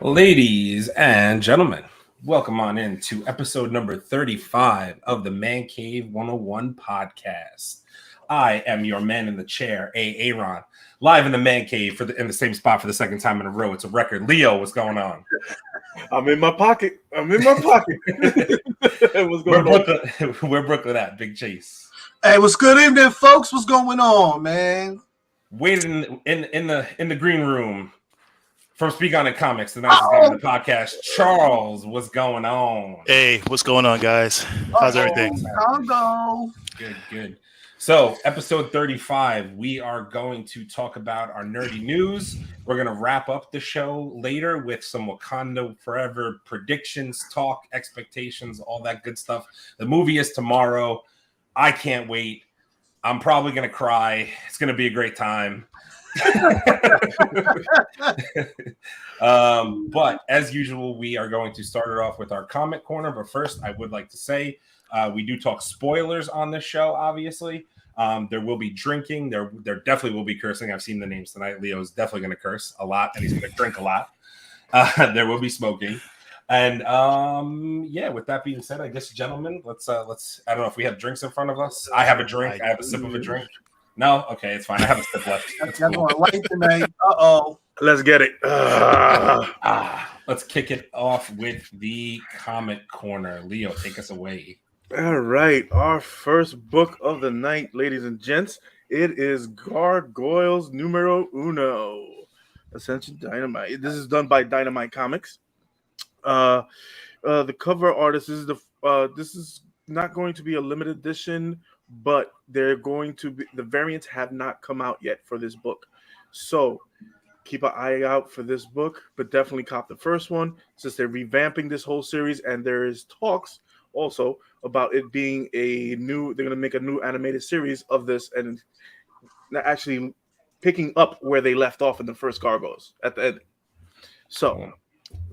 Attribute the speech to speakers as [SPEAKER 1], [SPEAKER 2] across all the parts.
[SPEAKER 1] Ladies and gentlemen, welcome on in to episode number 35 of the Mancave101 Podcast. I am your man in the chair, Aaron, live in the man cave in the same spot for the second time in a row. It's a record. Leo, what's going on?
[SPEAKER 2] I'm in my pocket. What's going on?
[SPEAKER 1] Where Brooklyn at? Big Chase.
[SPEAKER 3] Hey, what's good evening, folks? What's going on, man?
[SPEAKER 1] Waiting in the green room from Speak On It Comics, the nicest guy in the podcast. Charles, what's going on?
[SPEAKER 4] Hey, what's going on, guys? How's everything?
[SPEAKER 3] Congo.
[SPEAKER 1] Good. So, episode 35, we are going to talk about our nerdy news. We're going to wrap up the show later with some WakandaForever predictions, talk, expectations, all that good stuff. The movie is tomorrow. I can't wait. I'm probably going to cry. It's going to be a great time. But as usual, we are going to start it off with our comic corner. But first, I would like to say we do talk spoilers on this show, obviously. There will be drinking. There definitely will be cursing. I've seen the names tonight. Leo is definitely going to curse a lot, and he's going to drink a lot. There will be smoking. And with that being said, I guess, gentlemen, let's I don't know if we have drinks in front of us. I have a drink. I have a sip of a drink. No? Okay, it's fine. I have a sip left.
[SPEAKER 3] That's going light tonight. Uh-oh.
[SPEAKER 2] Let's get it.
[SPEAKER 1] Let's kick it off with the comic corner. Leo, take us away.
[SPEAKER 2] All right. Our first book of the night, ladies and gents, it is Gargoyles Numero Uno, Ascension Dynamite. This is done by Dynamite Comics. The cover artist is this is not going to be a limited edition, but they're going to be, the variants have not come out yet for this book. So keep an eye out for this book, but definitely cop the first one since they're revamping this whole series, and there is talks also about it being they're going to make a new animated series of this and actually picking up where they left off in the first Gargoyles at the end. So,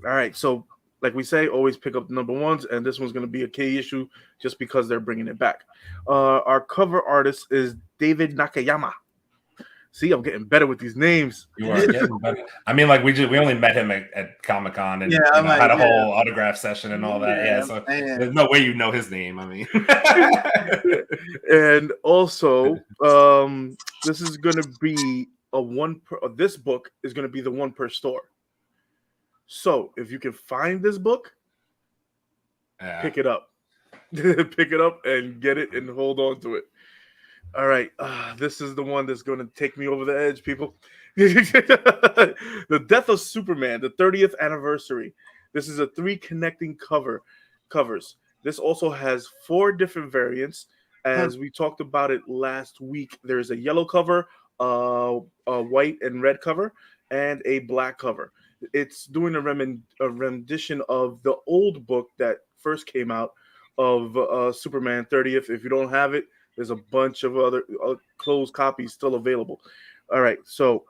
[SPEAKER 2] all right. So like we say, always pick up the number ones, and this one's going to be a key issue just because they're bringing it back. Our cover artist is David Nakayama. See, I'm getting better with these names.
[SPEAKER 1] You are getting better. I mean, like we only met him at Comic-Con and had a whole autograph session and all that. Yeah, so there's no way you know his name. I mean,
[SPEAKER 2] and also, this is going to be this book is going to be the one per store. So if you can find this book, pick it up. Pick it up and get it and hold on to it. All right. This is the one that's going to take me over the edge, people. The Death of Superman, the 30th anniversary. This is a 3 connecting covers. This also has 4 different variants. As we talked about it last week, there's a yellow cover, a white and red cover, and a black cover. It's doing a rendition of the old book that first came out of Superman 30th. If you don't have it, there's a bunch of other closed copies still available. All right, so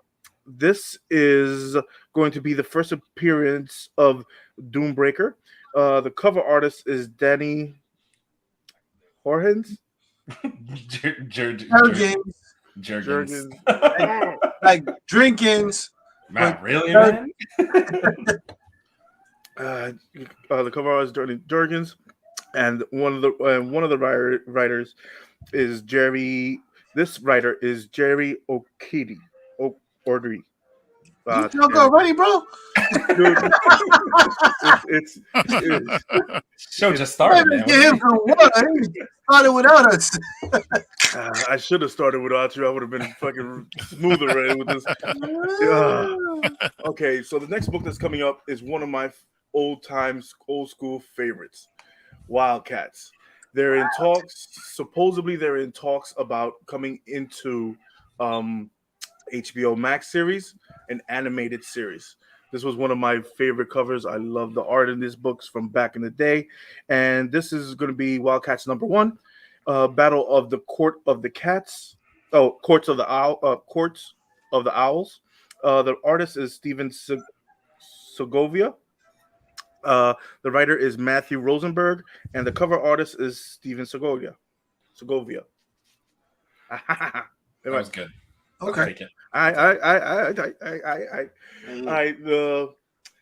[SPEAKER 2] this is going to be the first appearance of Doombreaker. The cover artist is Danny Horhens.
[SPEAKER 3] Jergens. Like drinkings.
[SPEAKER 1] Not really, man.
[SPEAKER 2] The cover artist is Jergens, and one of the writers is Jerry. This writer is Jerry O'Keefe. Ordry.
[SPEAKER 3] You drunk already, bro?
[SPEAKER 2] Dude, it's
[SPEAKER 1] show just started. Man.
[SPEAKER 3] Get him some water. He started without us.
[SPEAKER 2] I should have started without you. I would have been fucking smoother right, with this. Okay, so the next book that's coming up is one of my old school favorites, Wildcats. They're in talks. Supposedly, they're in talks about coming into HBO Max series, an animated series. This was one of my favorite covers. I love the art in these books from back in the day. And this is going to be Wildcats number 1, Battle of the Court of the Cats. Oh, Courts of the Owls. The artist is Steven Segovia. The writer is Matthew Rosenberg, and the cover artist is Steven Segovia.
[SPEAKER 1] That was good.
[SPEAKER 3] Okay.
[SPEAKER 2] I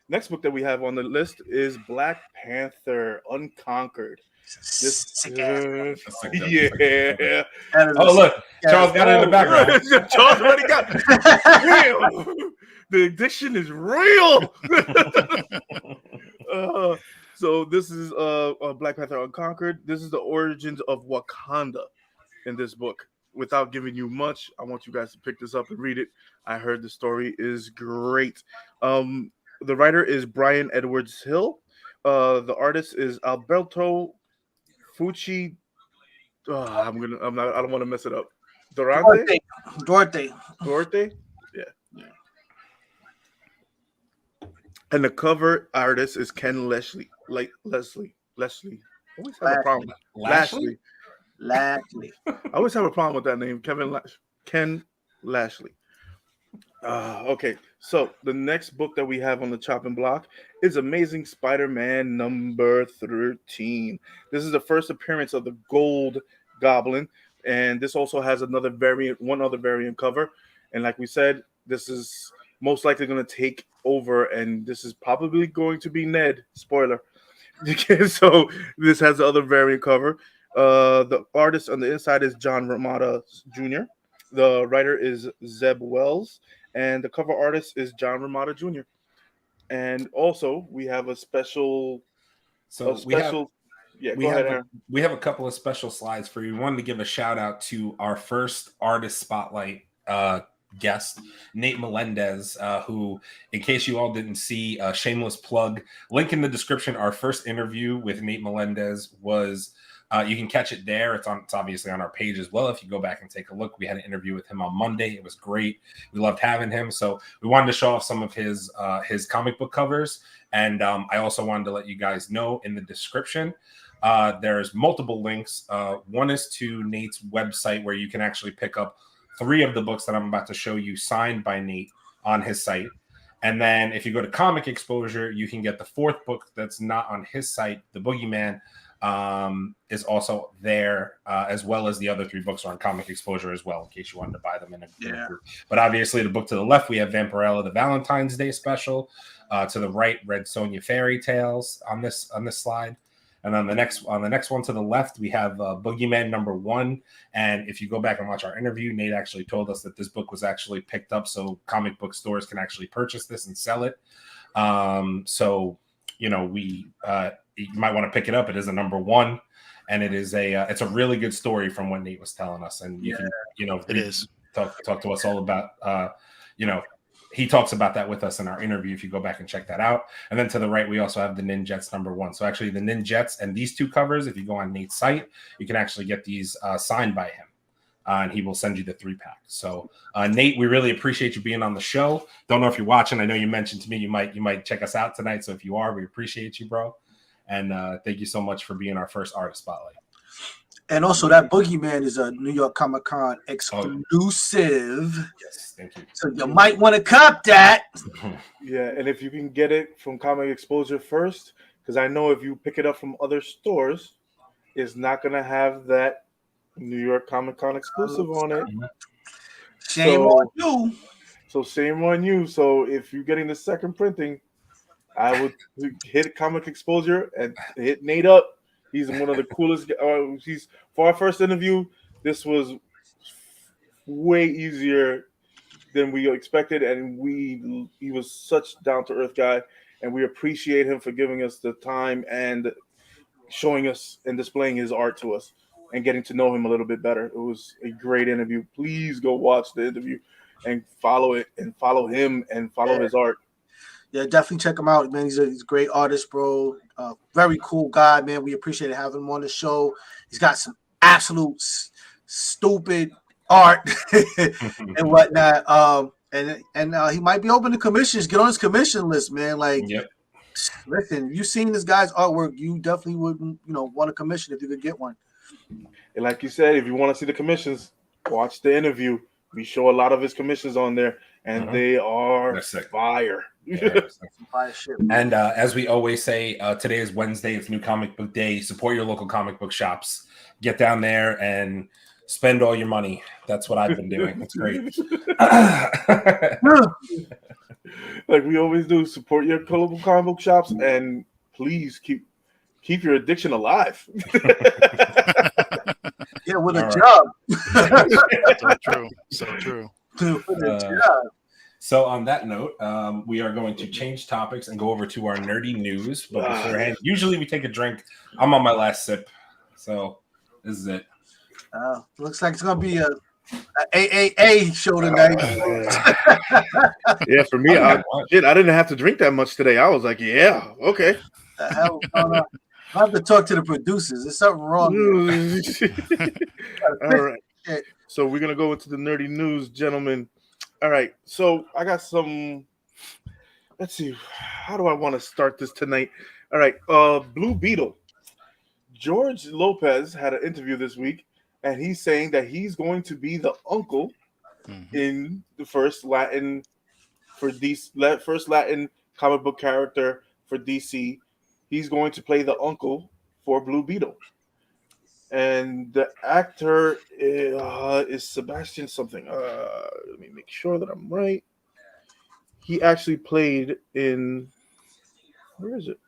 [SPEAKER 2] Next book that we have on the list is Black Panther Unconquered. This,
[SPEAKER 3] Sick ass.
[SPEAKER 2] yeah.
[SPEAKER 1] Oh, look, Charles got it in the background.
[SPEAKER 2] Charles already got it. Real. The addiction is real. So this is Black Panther Unconquered. This is the origins of Wakanda in this book. Without giving you much, I want you guys to pick this up and read it. I heard the story is great. The writer is Brian Edwards Hill. The artist is Alberto Fucci. I don't want to mess it up. Duarte. Yeah. And the cover artist is Ken Leslie. Leslie. I always have a problem. Lashley. I always have a problem with that name, Ken Lashley. Okay, so the next book that we have on the chopping block is Amazing Spider-Man number 13. This is the first appearance of the Gold Goblin, and this also has one other variant cover. And like we said, this is most likely going to take over, and this is probably going to be Ned. Spoiler. So this has the other variant cover. The artist on the inside is John Romita Jr. The writer is Zeb Wells, and the cover artist is John Romita Jr. And also, we have a special. We have a couple of special slides for you. We wanted to give a shout out to our first artist spotlight guest, Nate Melendez, who, in case you all didn't see, shameless plug, link in the description. Our first interview with Nate Melendez was. You can catch it there. It's obviously on our page as well. If you go back and take a look, we had an interview with him on Monday. It was great. We loved having him. So we wanted to show off some of his comic book covers. And I also wanted to let you guys know in the description, there's multiple links. One is to Nate's website where you can actually pick up 3 of the books that I'm about to show you signed by Nate on his site. And then if you go to ComicXposure, you can get the 4th book that's not on his site, The Boogyman, is also there, as well as the other 3 books are on ComicXposure as well, in case you wanted to buy them in a group. But obviously, the book to the left, we have Vampirella, the Valentine's Day special. To the right, Red Sonja Fairy Tales on this slide. And then on the next one to the left, we have Boogeyman number 1. And if you go back and watch our interview, Nate actually told us that this book was actually picked up so comic book stores can actually purchase this and sell it. So, you know, you might want to pick it up. It is a number 1, and it's a really good story from what Nate was telling us. And you can, it is talk to us all about, he talks about that with us in our interview. If you go back and check that out. And then to the right, we also have the Ninjettes number 1. So actually the Ninjettes and these 2 covers, if you go on Nate's site, you can actually get these signed by him. And he will send you the 3-pack. So, Nate, we really appreciate you being on the show. Don't know if you're watching. I know you mentioned to me you might check us out tonight. So if you are, we appreciate you, bro. And thank you so much for being our first artist spotlight.
[SPEAKER 3] And also, that Boogeyman is a New York Comic Con exclusive.
[SPEAKER 1] Yes, thank you.
[SPEAKER 3] So you might want to cop that.
[SPEAKER 2] Yeah, and if you can get it from ComicXposure first, because I know if you pick it up from other stores, it's not going to have that New York Comic Con exclusive on it.
[SPEAKER 3] Shame on you.
[SPEAKER 2] So shame on you. So if you're getting the second printing, I would hit ComicXposure and hit Nate up. He's one of the coolest. For our first interview, this was way easier than we expected, and he was such down to earth guy, and we appreciate him for giving us the time and showing us and displaying his art to us and getting to know him a little bit better. It was a great interview. Please go watch the interview and follow it and follow him and follow his art.
[SPEAKER 3] Yeah, definitely check him out, man. He's a great artist, bro. Very cool guy, man. We appreciate having him on the show. He's got some absolute stupid art and whatnot. And he might be open to commissions. Get on his commission list, man. Like, listen, you've seen this guy's artwork. You definitely wouldn't, want a commission if you could get one.
[SPEAKER 2] And like you said, if you want to see the commissions, watch the interview. We show a lot of his commissions on there, and they are fire.
[SPEAKER 1] And as we always say, today is Wednesday. It's New Comic Book Day. Support your local comic book shops. Get down there and spend all your money. That's what I've been doing. It's great.
[SPEAKER 2] Like we always do, support your local comic book shops and please keep your addiction alive.
[SPEAKER 3] Yeah, with a
[SPEAKER 1] All
[SPEAKER 3] job.
[SPEAKER 4] So true.
[SPEAKER 3] With a job.
[SPEAKER 1] So on that note, we are going to change topics and go over to our nerdy news. But beforehand, usually we take a drink. I'm on my last sip, so this is it.
[SPEAKER 3] Looks like it's gonna be a AAA show tonight.
[SPEAKER 2] Yeah, for me, I didn't have to drink that much today. I was like, yeah, okay.
[SPEAKER 3] The hell is going on? I have to talk to the producers. There's something wrong here.
[SPEAKER 2] All right. So we're gonna go into the nerdy news, gentlemen. All right. So I got some. Let's see. How do I want to start this tonight? All right. Blue Beetle. George Lopez had an interview this week, and he's saying that he's going to be the uncle in the first Latin comic book character for DC. He's going to play the uncle for Blue Beetle. And the actor is Sebastian something. Let me make sure that I'm right. He actually played in... Where is it?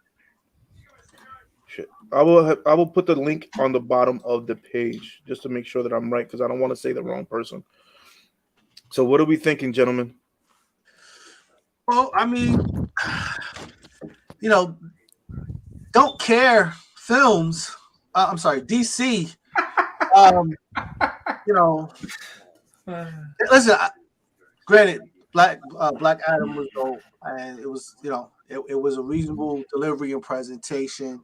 [SPEAKER 2] Shit. I will put the link on the bottom of the page just to make sure that I'm right because I don't want to say the wrong person. So what are we thinking, gentlemen?
[SPEAKER 3] Well, I mean, Don't Care Films. I'm sorry, DC. Listen. Granted, Black Adam was dope, and it was, it was a reasonable delivery and presentation.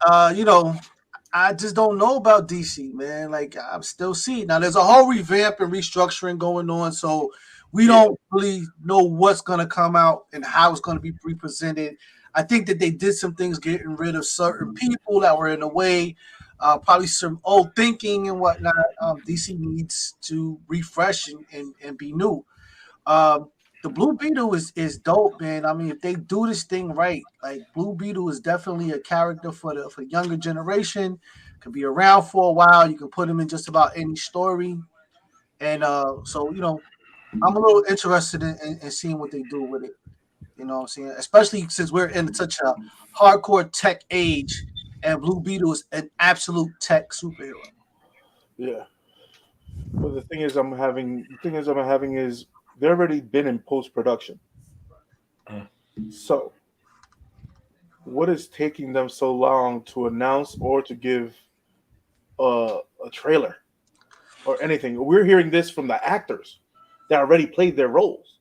[SPEAKER 3] I just don't know about DC, man. Like, I'm still seeing now. There's a whole revamp and restructuring going on, so we don't really know what's going to come out and how it's going to be represented. I think that they did some things getting rid of certain people that were in the way, probably some old thinking and whatnot. DC needs to refresh and be new. The Blue Beetle is dope, man. I mean, if they do this thing right, like Blue Beetle is definitely a character for the younger generation. Could be around for a while. You can put him in just about any story. And so, I'm a little interested in seeing what they do with it. You know what I'm saying? Especially since we're in such a hardcore tech age, and Blue Beetle is an absolute tech superhero.
[SPEAKER 2] Yeah. Well, the thing I'm having is they've already been in post-production. So what is taking them so long to announce or to give a trailer or anything? We're hearing this from the actors that already played their roles.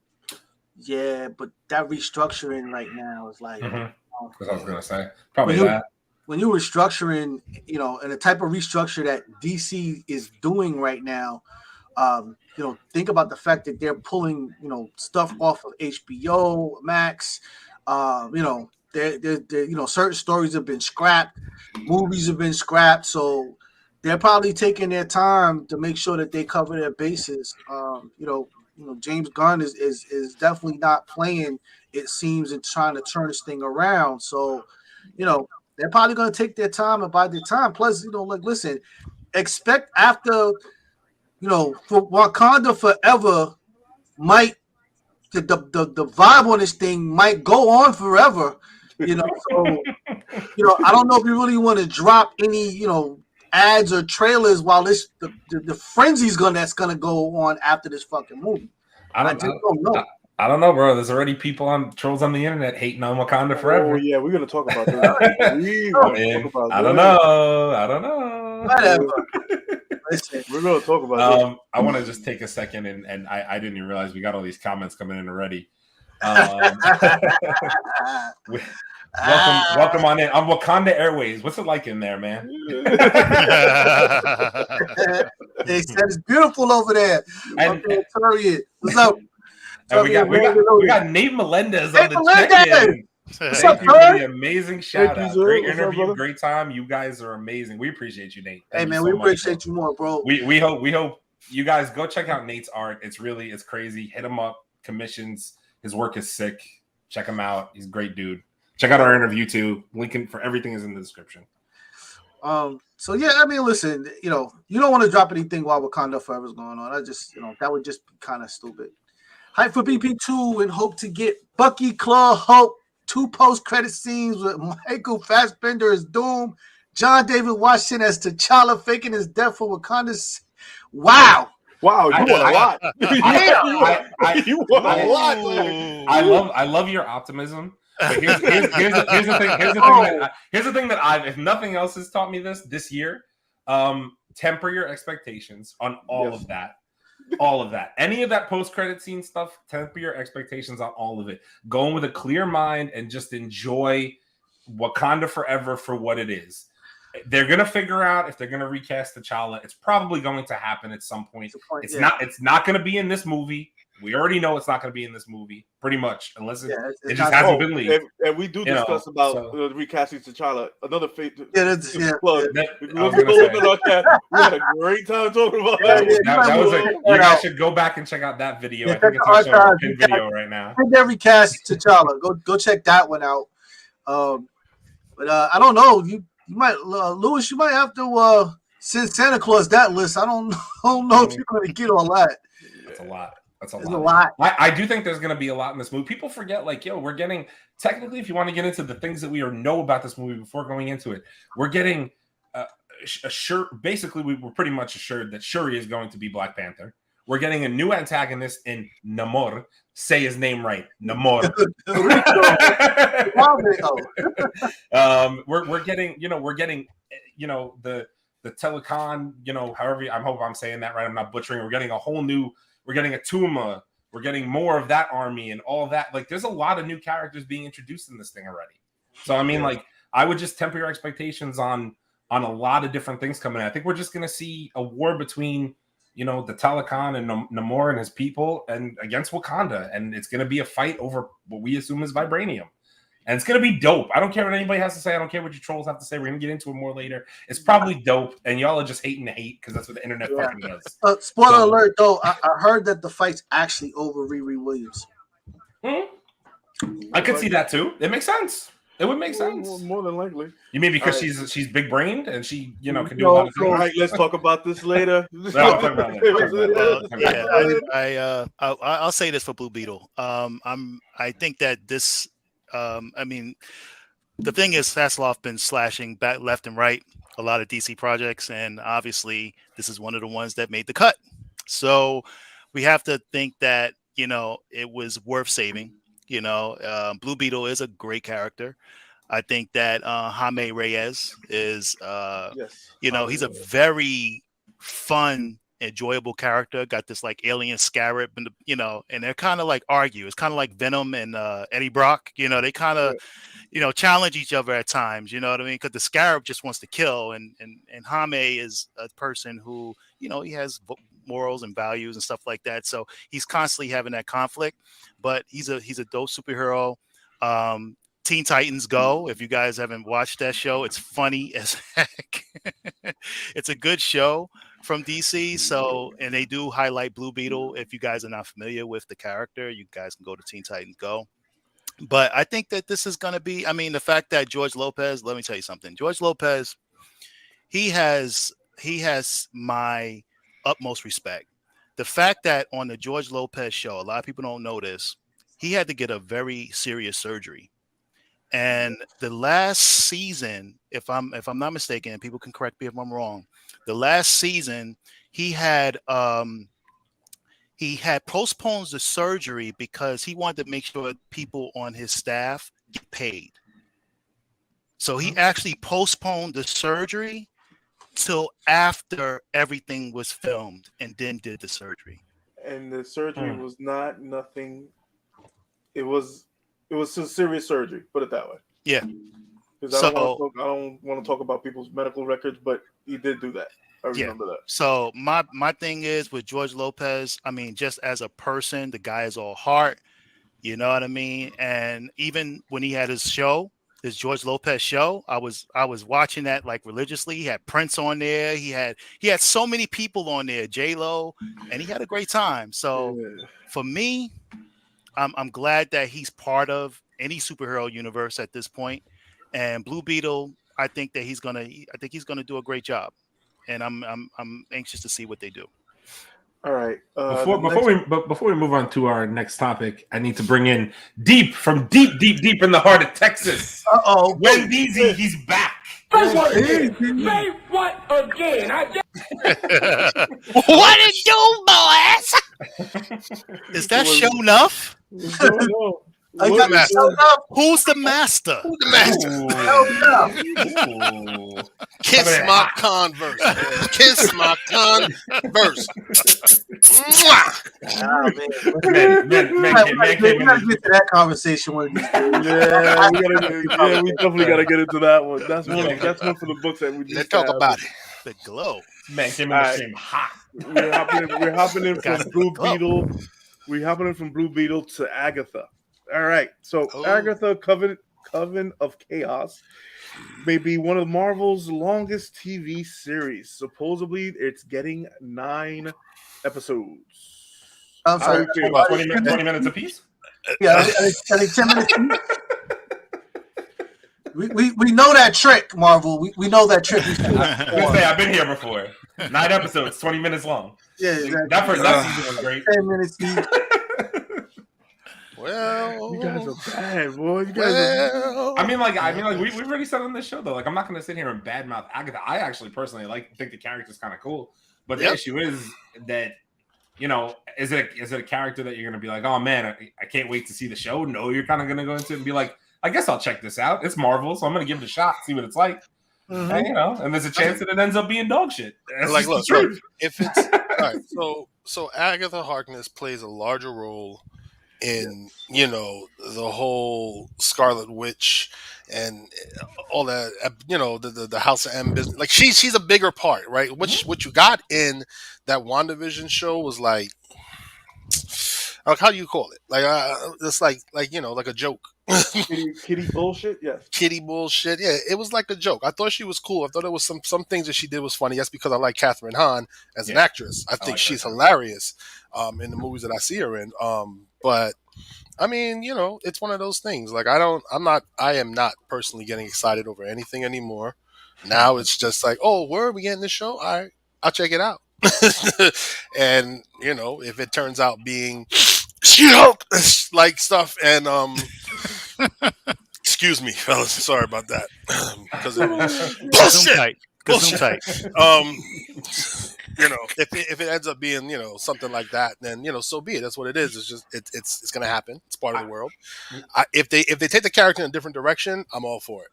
[SPEAKER 3] Yeah, but that restructuring right now is like...
[SPEAKER 1] That's what I was going to say. Probably that.
[SPEAKER 3] When you're restructuring, and the type of restructure that DC is doing right now, think about the fact that they're pulling, stuff off of HBO Max. Certain stories have been scrapped, movies have been scrapped, so they're probably taking their time to make sure that they cover their bases. James Gunn is definitely not playing, it seems, and trying to turn this thing around. So, they're probably going to take their time and buy their time. Plus, listen, expect after, for Wakanda Forever might the vibe on this thing might go on forever. So I don't know if you really want to drop any ads or trailers while the frenzy's that's gonna go on after this fucking movie. I just don't know.
[SPEAKER 1] I don't know, bro. There's already trolls on the internet hating on Wakanda Forever.
[SPEAKER 2] Oh yeah, we're gonna talk about that.
[SPEAKER 1] I don't know.
[SPEAKER 3] Whatever. Listen,
[SPEAKER 2] we're gonna talk about this.
[SPEAKER 1] I want to just take a second, and I didn't even realize we got all these comments coming in already. Welcome on in. I'm Wakanda Airways. What's it like in there, man?
[SPEAKER 3] They said it's beautiful over there. What's up?
[SPEAKER 1] And we got Nate Melendez on the check-in.
[SPEAKER 3] What's up,
[SPEAKER 1] Thank you. Amazing shout out. Great
[SPEAKER 2] What's
[SPEAKER 1] interview,
[SPEAKER 2] up,
[SPEAKER 1] great time. You guys are amazing. We appreciate you, Nate.
[SPEAKER 3] Hey man, we appreciate you more, bro.
[SPEAKER 1] We hope you guys go check out Nate's art. It's crazy. Hit him up. Commissions. His work is sick. Check him out. He's a great dude. Check out our interview too. Link for everything is in the description.
[SPEAKER 3] So yeah, I mean, listen, you don't want to drop anything while Wakanda Forever is going on. I just, that would just be kind of stupid. Hype for BP2 and hope to get Bucky, Claw, Hulk, 2 post-credit scenes with Michael Fassbender as Doom, John David Washington as T'Challa faking his death for Wakanda's. Wow.
[SPEAKER 2] Wow, you want a lot.
[SPEAKER 1] You want a lot. I love your optimism. But here's the thing. Here's the thing that I've, if nothing else, has taught me this year. Temper your expectations on all of that. All of that. Any of that post-credit scene stuff, temper your expectations on all of it. Go in with a clear mind and just enjoy Wakanda Forever for what it is. They're gonna figure out if they're gonna recast T'Challa. It's probably going to happen at some point. It's not gonna be in this movie. We already know it's not going to be in this movie, pretty much, unless it just hasn't been leaked.
[SPEAKER 2] And we do discuss about recasting T'Challa. Another plug.
[SPEAKER 3] We
[SPEAKER 2] had a great time talking about that.
[SPEAKER 1] You guys should go back and check out that video. I think it's a video right now.
[SPEAKER 3] They recast T'Challa. Go check that one out. But I don't know. You might, Lewis. You might have to send Santa Claus that list. I don't know if you're going to get all that.
[SPEAKER 1] That's a lot. That's a
[SPEAKER 3] lot.
[SPEAKER 1] I do think there's going to be a lot in this movie. People forget, we're getting, technically, if you want to get into the things that we know about this movie before going into it, we're getting basically, we were pretty much assured that Shuri is going to be Black Panther. We're getting a new antagonist in Namor. Say his name right, Namor. We're getting the Telecon, however, I hope I'm saying that right. I'm not butchering. We're getting we're getting a Tuma. We're getting more of that army and all that. There's a lot of new characters being introduced in this thing already. So, I mean, I would just temper your expectations on a lot of different things coming in. I think we're just going to see a war between, the Telecon and Namor and his people and against Wakanda. And it's going to be a fight over what we assume is vibranium. And it's going to be dope. I don't care what anybody has to say. I don't care what you trolls have to say. We're going to get into it more later. It's probably dope. And y'all are just hating to hate because that's what the internet fucking does.
[SPEAKER 3] Spoiler alert, though. I heard that the fight's actually over Riri Williams.
[SPEAKER 1] I could see that, too. It makes sense. It would make sense.
[SPEAKER 2] More than likely.
[SPEAKER 1] You mean because she's big brained and she, can do a lot of things?
[SPEAKER 2] All right, let's talk about this later.
[SPEAKER 4] I'll say this for Blue Beetle. I think that this. The thing is, Sasloff been slashing back left and right a lot of DC projects, and obviously this is one of the ones that made the cut. So we have to think that it was worth saving. Blue Beetle is a great character. I think that Jaime Reyes is, he's a very fun, enjoyable character. Got this alien scarab, and and they're kind of argue. It's kind of like Venom and Eddie Brock. They kind of challenge each other at times. You know what I mean? Because the scarab just wants to kill, and Jaime is a person who he has morals and values and stuff like that. So he's constantly having that conflict. But he's a dope superhero. Teen Titans Go. If you guys haven't watched that show, it's funny as heck. It's a good show from DC. So, and they do highlight Blue Beetle. If you guys are not familiar with the character, you guys can go to Teen Titans Go. But I think that this is going to be, the fact that George Lopez, let me tell you something. George Lopez, he has my utmost respect. The fact that on the George Lopez show, a lot of people don't know this, he had to get a very serious surgery. And the last season, if I'm not mistaken, and people can correct me if I'm wrong, the last season he had postponed the surgery because he wanted to make sure people on his staff get paid. So he actually postponed the surgery till after everything was filmed and then did the surgery.
[SPEAKER 2] And the surgery was not nothing. It was a serious surgery, put it that way.
[SPEAKER 4] Yeah.
[SPEAKER 2] Because I don't want to talk about people's medical records, but he did do that. I remember that.
[SPEAKER 4] So my thing is with George Lopez, just as a person, the guy is all heart. You know what I mean? And even when he had his show, his George Lopez show, I was watching that religiously. He had Prince on there. He had so many people on there, J-Lo, and he had a great time. So for me, I'm glad that he's part of any superhero universe at this point. And Blue Beetle, I think he's gonna do a great job, and I'm anxious to see what they do.
[SPEAKER 2] All right.
[SPEAKER 1] Before we move on to our next topic, I need to bring in deep in the heart of Texas. Wendyzy, he's back.
[SPEAKER 5] What again? What again?
[SPEAKER 4] What it do, boys? Is that show enough?
[SPEAKER 2] No.
[SPEAKER 3] Who's the
[SPEAKER 4] master?
[SPEAKER 6] Who's the master? Kiss my Converse. Kiss my Converse.
[SPEAKER 3] Man, we gotta get to that conversation with you.
[SPEAKER 2] We definitely gotta get into that one. That's one for the books that we need.
[SPEAKER 6] Let's talk about it.
[SPEAKER 4] The glow.
[SPEAKER 1] Man came in the same hot.
[SPEAKER 2] We're hopping in from Blue Beetle. We're hopping in from Blue Beetle to Agatha. All right, so Agatha Coven of Chaos may be one of Marvel's longest TV series. Supposedly, it's getting 9 episodes.
[SPEAKER 3] I'm sorry,
[SPEAKER 1] 20 minutes apiece?
[SPEAKER 3] Yeah, I think 10 minutes. We know that trick, Marvel. We know that trick.
[SPEAKER 1] I've been here before. 9 episodes, 20 minutes long.
[SPEAKER 3] Yeah, exactly.
[SPEAKER 1] That season was great.
[SPEAKER 3] 10 minutes each.
[SPEAKER 6] Well,
[SPEAKER 2] you guys are bad, boy. You guys are...
[SPEAKER 1] I mean, we've already said on this show though. Like, I'm not going to sit here and badmouth Agatha. I actually personally think the character's kind of cool, but the issue is that, you know, is it a character that you're going to be like, oh man, I can't wait to see the show? No, you're kind of going to go into it and be like, I guess I'll check this out. It's Marvel, so I'm going to give it a shot, see what it's like. Mm-hmm. And, you know, and there's a chance that it ends up being dog shit. That's
[SPEAKER 6] like, look, if it's all right, so Agatha Harkness plays a larger role in, you know, the whole Scarlet Witch and all that, you know, the House of M business. Like, she's a bigger part, right? What you got in that WandaVision show was like how do you call it? Like, it's like you know, like a joke.
[SPEAKER 2] Kitty bullshit, yes.
[SPEAKER 6] Kitty bullshit, yeah. It was like a joke. I thought she was cool. I thought there was some things that she did was funny. That's because I like Catherine Hahn as an actress. I think she's hilarious in the movies that I see her in. But I mean, you know, it's one of those things. Like, I am not personally getting excited over anything anymore. Now it's just like, oh, where are we getting this show? All right, I'll check it out. And you know, if it turns out being She-Hulk like stuff, and excuse me, fellas, sorry about that, because it was bullshit. You know, if it ends up being, you know, something like that, then, you know, so be it. That's what it is. It's just it's gonna happen. It's part of the world. If they take the character in a different direction, I'm all for it.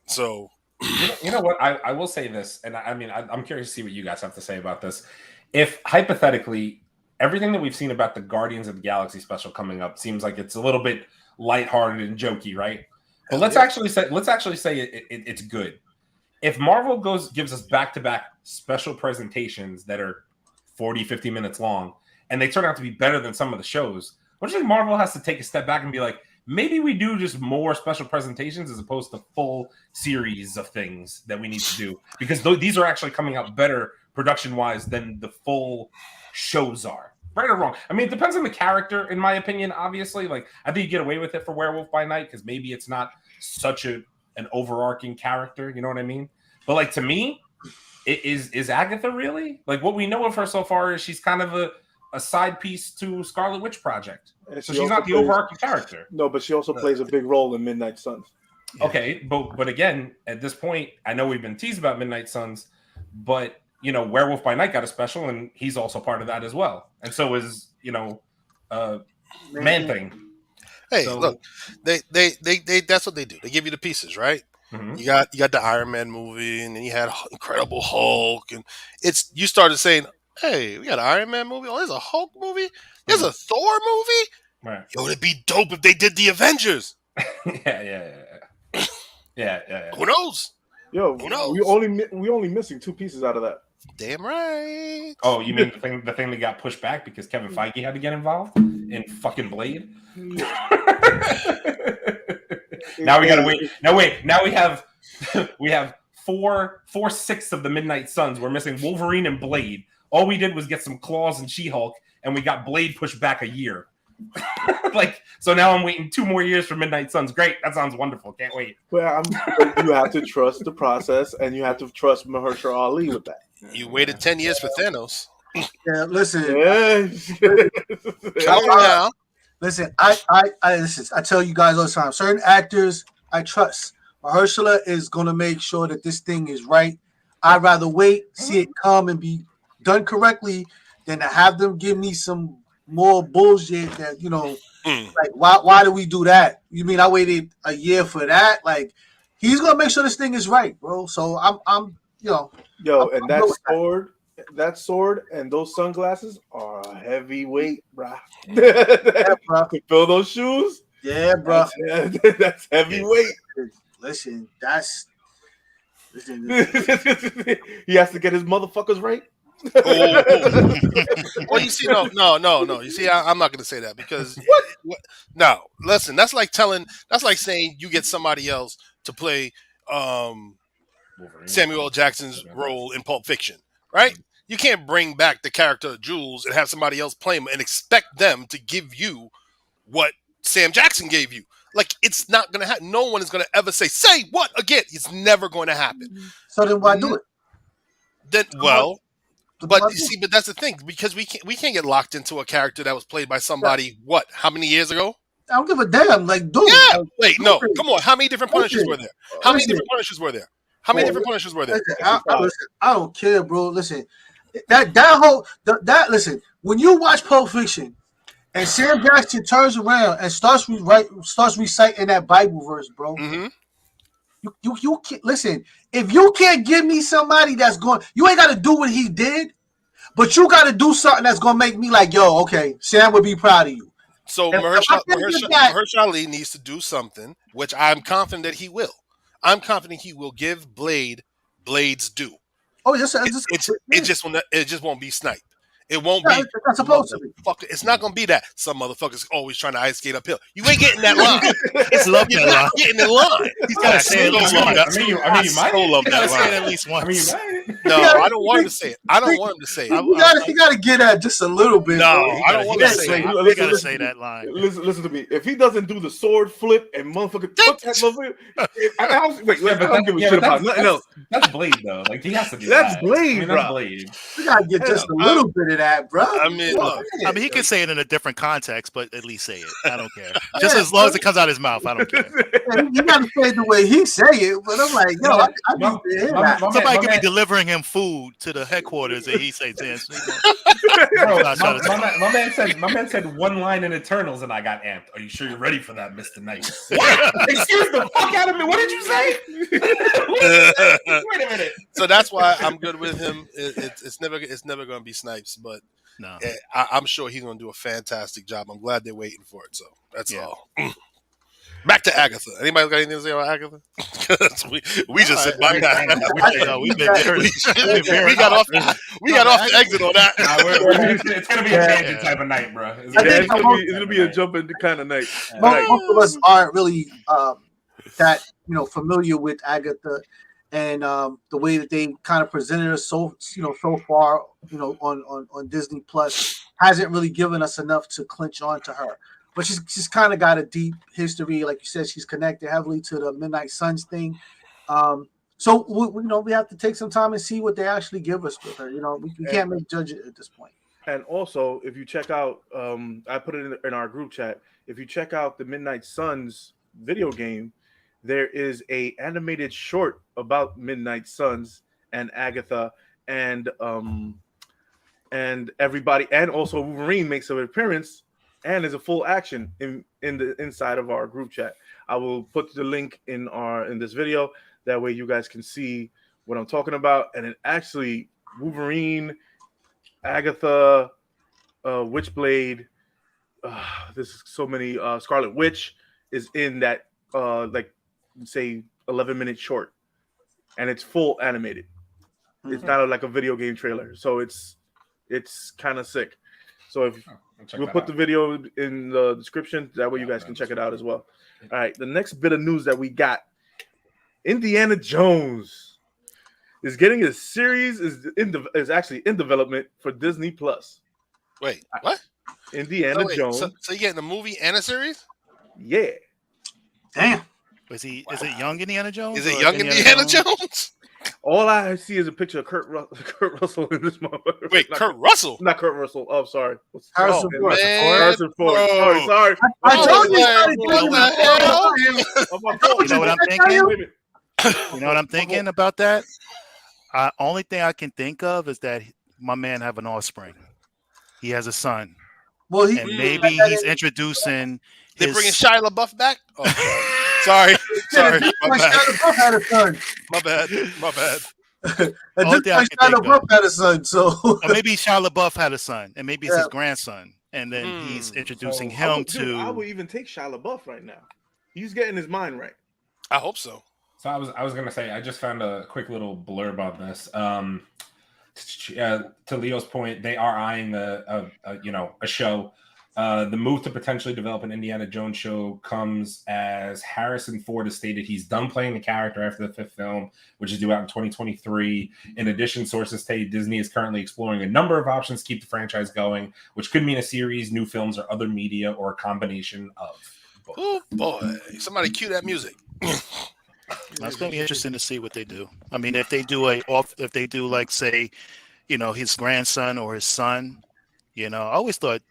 [SPEAKER 6] So.
[SPEAKER 1] You know what? I will say this, and I mean, I'm curious to see what you guys have to say about this. If hypothetically, everything that we've seen about the Guardians of the Galaxy special coming up seems like it's a little bit lighthearted and jokey, right? But let's actually say it's good. If Marvel gives us back-to-back special presentations that are 40, 50 minutes long, and they turn out to be better than some of the shows, don't you think Marvel has to take a step back and be like, maybe we do just more special presentations as opposed to full series of things that we need to do, because these are actually coming out better production-wise than the full shows are. Right or wrong? I mean, it depends on the character, in my opinion, obviously. Like, I think you get away with it for Werewolf by Night because maybe it's not such an overarching character, you know what I mean? But, like, to me, is Agatha really? Like, what we know of her so far is she's kind of a side piece to Scarlet Witch Project. So she's not the overarching character.
[SPEAKER 2] No, but she also plays a big role in Midnight Suns.
[SPEAKER 1] Okay, but again, at this point, I know we've been teased about Midnight Suns, but, you know, Werewolf by Night got a special, and he's also part of that as well. And so is, you know, Man Thing.
[SPEAKER 6] Hey, look, they that's what they do. They give you the pieces, right? Mm-hmm. You got the Iron Man movie, and then you had Incredible Hulk, and you started saying, hey, we got an Iron Man movie. Oh, there's a Hulk movie. There's a Thor movie.
[SPEAKER 1] Right.
[SPEAKER 6] Yo, it'd be dope if they did the Avengers.
[SPEAKER 1] Yeah.
[SPEAKER 6] Who knows?
[SPEAKER 2] Yo, who knows? We only missing 2 pieces out of that.
[SPEAKER 6] Damn right.
[SPEAKER 1] Oh, you mean the thing that got pushed back because Kevin Feige had to get involved in fucking Blade? Now we gotta wait. Now we have 4/6 of the Midnight Suns. We're missing Wolverine and Blade. All we did was get some Claws and She-Hulk, and we got Blade pushed back a year. Like, so now I'm waiting 2 more years for Midnight Suns. Great, that sounds wonderful. Can't wait.
[SPEAKER 2] Well, you have to trust the process, and you have to trust Mahershala Ali with that.
[SPEAKER 6] You waited 10 years for Thanos.
[SPEAKER 3] Yeah, listen.
[SPEAKER 2] Yeah.
[SPEAKER 6] Come on now.
[SPEAKER 3] Listen, I tell you guys all the time, certain actors I trust. Mahershala is gonna make sure that this thing is right. I'd rather wait, see it come and be done correctly than to have them give me some more bullshit that, you know, like why do we do that? You mean I waited a year for that? Like, he's gonna make sure this thing is right, bro. So I'm
[SPEAKER 2] and that sword and those sunglasses are a heavyweight, bro.
[SPEAKER 3] Yeah, bro.
[SPEAKER 2] To fill those shoes,
[SPEAKER 3] Yeah, bro.
[SPEAKER 2] That's heavyweight.
[SPEAKER 3] Listen,
[SPEAKER 2] He has to get his motherfuckers right.
[SPEAKER 6] Well, you see, no. You see, I'm not going to say that because what? No, listen. That's like saying you get somebody else to play Samuel L. Jackson's role in Pulp Fiction, right? You can't bring back the character of Jules and have somebody else play him and expect them to give you what Sam Jackson gave you. Like, it's not going to happen. No one is going to ever say what again. It's never going to happen.
[SPEAKER 3] So then why do it?
[SPEAKER 6] Then, but you see, but that's the thing, because we can't get locked into a character that was played by somebody, how many years ago?
[SPEAKER 3] I don't give a damn. Like, dude.
[SPEAKER 6] Yeah. Wait, no. Come on. How many different Punishers were there? How many different Punishers were there?
[SPEAKER 3] Listen, I don't care, bro. Listen, listen, when you watch Pulp Fiction and Sam Jackson turns around and starts reciting that Bible verse, bro.
[SPEAKER 6] Mm-hmm.
[SPEAKER 3] You can't listen. If you can't give me somebody that's going, you ain't got to do what he did, but you got to do something that's going to make me like, yo, okay, Sam would be proud of you.
[SPEAKER 6] So Mahershala Ali needs to do something, which I'm confident that he will. I'm confident he will give Blade's due.
[SPEAKER 3] Oh, yes,
[SPEAKER 6] it just won't be Snipe. It won't be.
[SPEAKER 3] It's not supposed to be.
[SPEAKER 6] It's not gonna be that. Some motherfuckers always trying to ice skate uphill. You ain't getting that line.
[SPEAKER 4] It's love
[SPEAKER 6] You're
[SPEAKER 4] that
[SPEAKER 6] not
[SPEAKER 4] line.
[SPEAKER 6] getting in line.
[SPEAKER 4] He's got to say it at least once.
[SPEAKER 1] You might
[SPEAKER 4] love that line at least once.
[SPEAKER 6] No, I don't want him to say it. I don't want him to say it.
[SPEAKER 3] You got to get at just a little bit.
[SPEAKER 6] No,
[SPEAKER 3] bro.
[SPEAKER 6] I don't want to say it.
[SPEAKER 4] You got to say that line.
[SPEAKER 2] Listen to me. If he doesn't do the sword flip and motherfucker fuck that motherfucker, I don't give a shit about nothing else.
[SPEAKER 1] That's Blade though. Like, he has to do
[SPEAKER 2] That's
[SPEAKER 1] that.
[SPEAKER 2] Blade, bro.
[SPEAKER 1] That's Blade.
[SPEAKER 3] You got to get just a little bit of that, bro.
[SPEAKER 6] I mean, look.
[SPEAKER 4] I mean, he can say it in a different context, but at least say it. I don't care. Just as long as it comes out of his mouth, I don't care.
[SPEAKER 3] You got to say it the way he say it, but I'm like, yo, I need to hear that.
[SPEAKER 4] Somebody could be delivering him food to the headquarters, and he says, "Dan,
[SPEAKER 1] my man said one line in Eternals, and I got amped. Are you sure you're ready for that, Mr. Knight? What? Excuse the fuck out of me. What did you say? Wait a minute.
[SPEAKER 6] So that's why I'm good with him. It's never going to be Snipes, but
[SPEAKER 4] no,
[SPEAKER 6] I'm sure he's going to do a fantastic job. I'm glad they're waiting for it. So that's all. Back to Agatha. Anybody got anything to say about Agatha? we just said bye. We got off the exit on that.
[SPEAKER 1] It's gonna be a tangent type of night, bro.
[SPEAKER 2] It's gonna be a jumping kind of night.
[SPEAKER 3] Most of us aren't really that familiar with Agatha and the way that they kind of presented her so far on Disney Plus hasn't really given us enough to clinch on to her. But she's kind of got a deep history, like you said. She's connected heavily to the Midnight Suns thing. So we have to take some time and see what they actually give us with her. We can't make judge it at this point.
[SPEAKER 2] And also, if you check out, I put it in our group chat. If you check out the Midnight Suns video game, there is a animated short about Midnight Suns and Agatha and everybody, and also Wolverine makes an appearance. And is a full action in the inside of our group chat. I will put the link in this video. That way you guys can see what I'm talking about. And it actually Wolverine, Agatha, Witchblade, there's so many. Scarlet Witch is in that 11-minute short, and it's full animated. Mm-hmm. It's not like a video game trailer, so it's kind of sick. So we'll put the video in the description. That way you guys can check it out as well. All right. The next bit of news that we got, Indiana Jones is getting a series is actually in development for Disney Plus.
[SPEAKER 6] Wait, what?
[SPEAKER 2] Indiana Jones.
[SPEAKER 6] So you're getting a movie and a series?
[SPEAKER 2] Yeah.
[SPEAKER 3] Damn.
[SPEAKER 4] Is it young Indiana Jones?
[SPEAKER 6] Is it
[SPEAKER 4] or
[SPEAKER 6] young Indiana Jones?
[SPEAKER 2] All I see is a picture of Kurt Russell in this motherfucker.
[SPEAKER 6] Wait, Kurt Russell?
[SPEAKER 2] Not Kurt Russell. Oh, sorry.
[SPEAKER 3] Harrison Ford.
[SPEAKER 2] Harrison Ford.
[SPEAKER 6] Bro.
[SPEAKER 2] Sorry.
[SPEAKER 3] I told you.
[SPEAKER 4] You know what I'm thinking? You know what I'm thinking about that? Only thing I can think of is that my man have an offspring. He has a son.
[SPEAKER 3] Well,
[SPEAKER 4] And maybe he's introducing.
[SPEAKER 6] They're bringing Shia LaBeouf back? Oh, sorry. My bad. My bad.
[SPEAKER 3] Shia LaBeouf had a son, so
[SPEAKER 4] or maybe Shia LaBeouf had a son, and maybe it's his grandson, and then he's introducing him to.
[SPEAKER 2] I would even take Shia LaBeouf right now. He's getting his mind right.
[SPEAKER 6] I hope so.
[SPEAKER 1] So I was gonna say I just found a quick little blurb on this. To Leo's point, they are eyeing a show. The move to potentially develop an Indiana Jones show comes as Harrison Ford has stated he's done playing the character after the 5th film, which is due out in 2023. In addition, sources say Disney is currently exploring a number of options to keep the franchise going, which could mean a series, new films, or other media, or a combination of both.
[SPEAKER 6] Oh boy! Somebody cue that music.
[SPEAKER 4] That's going to be interesting to see what they do. I mean, if they do like say, his grandson or his son, I always thought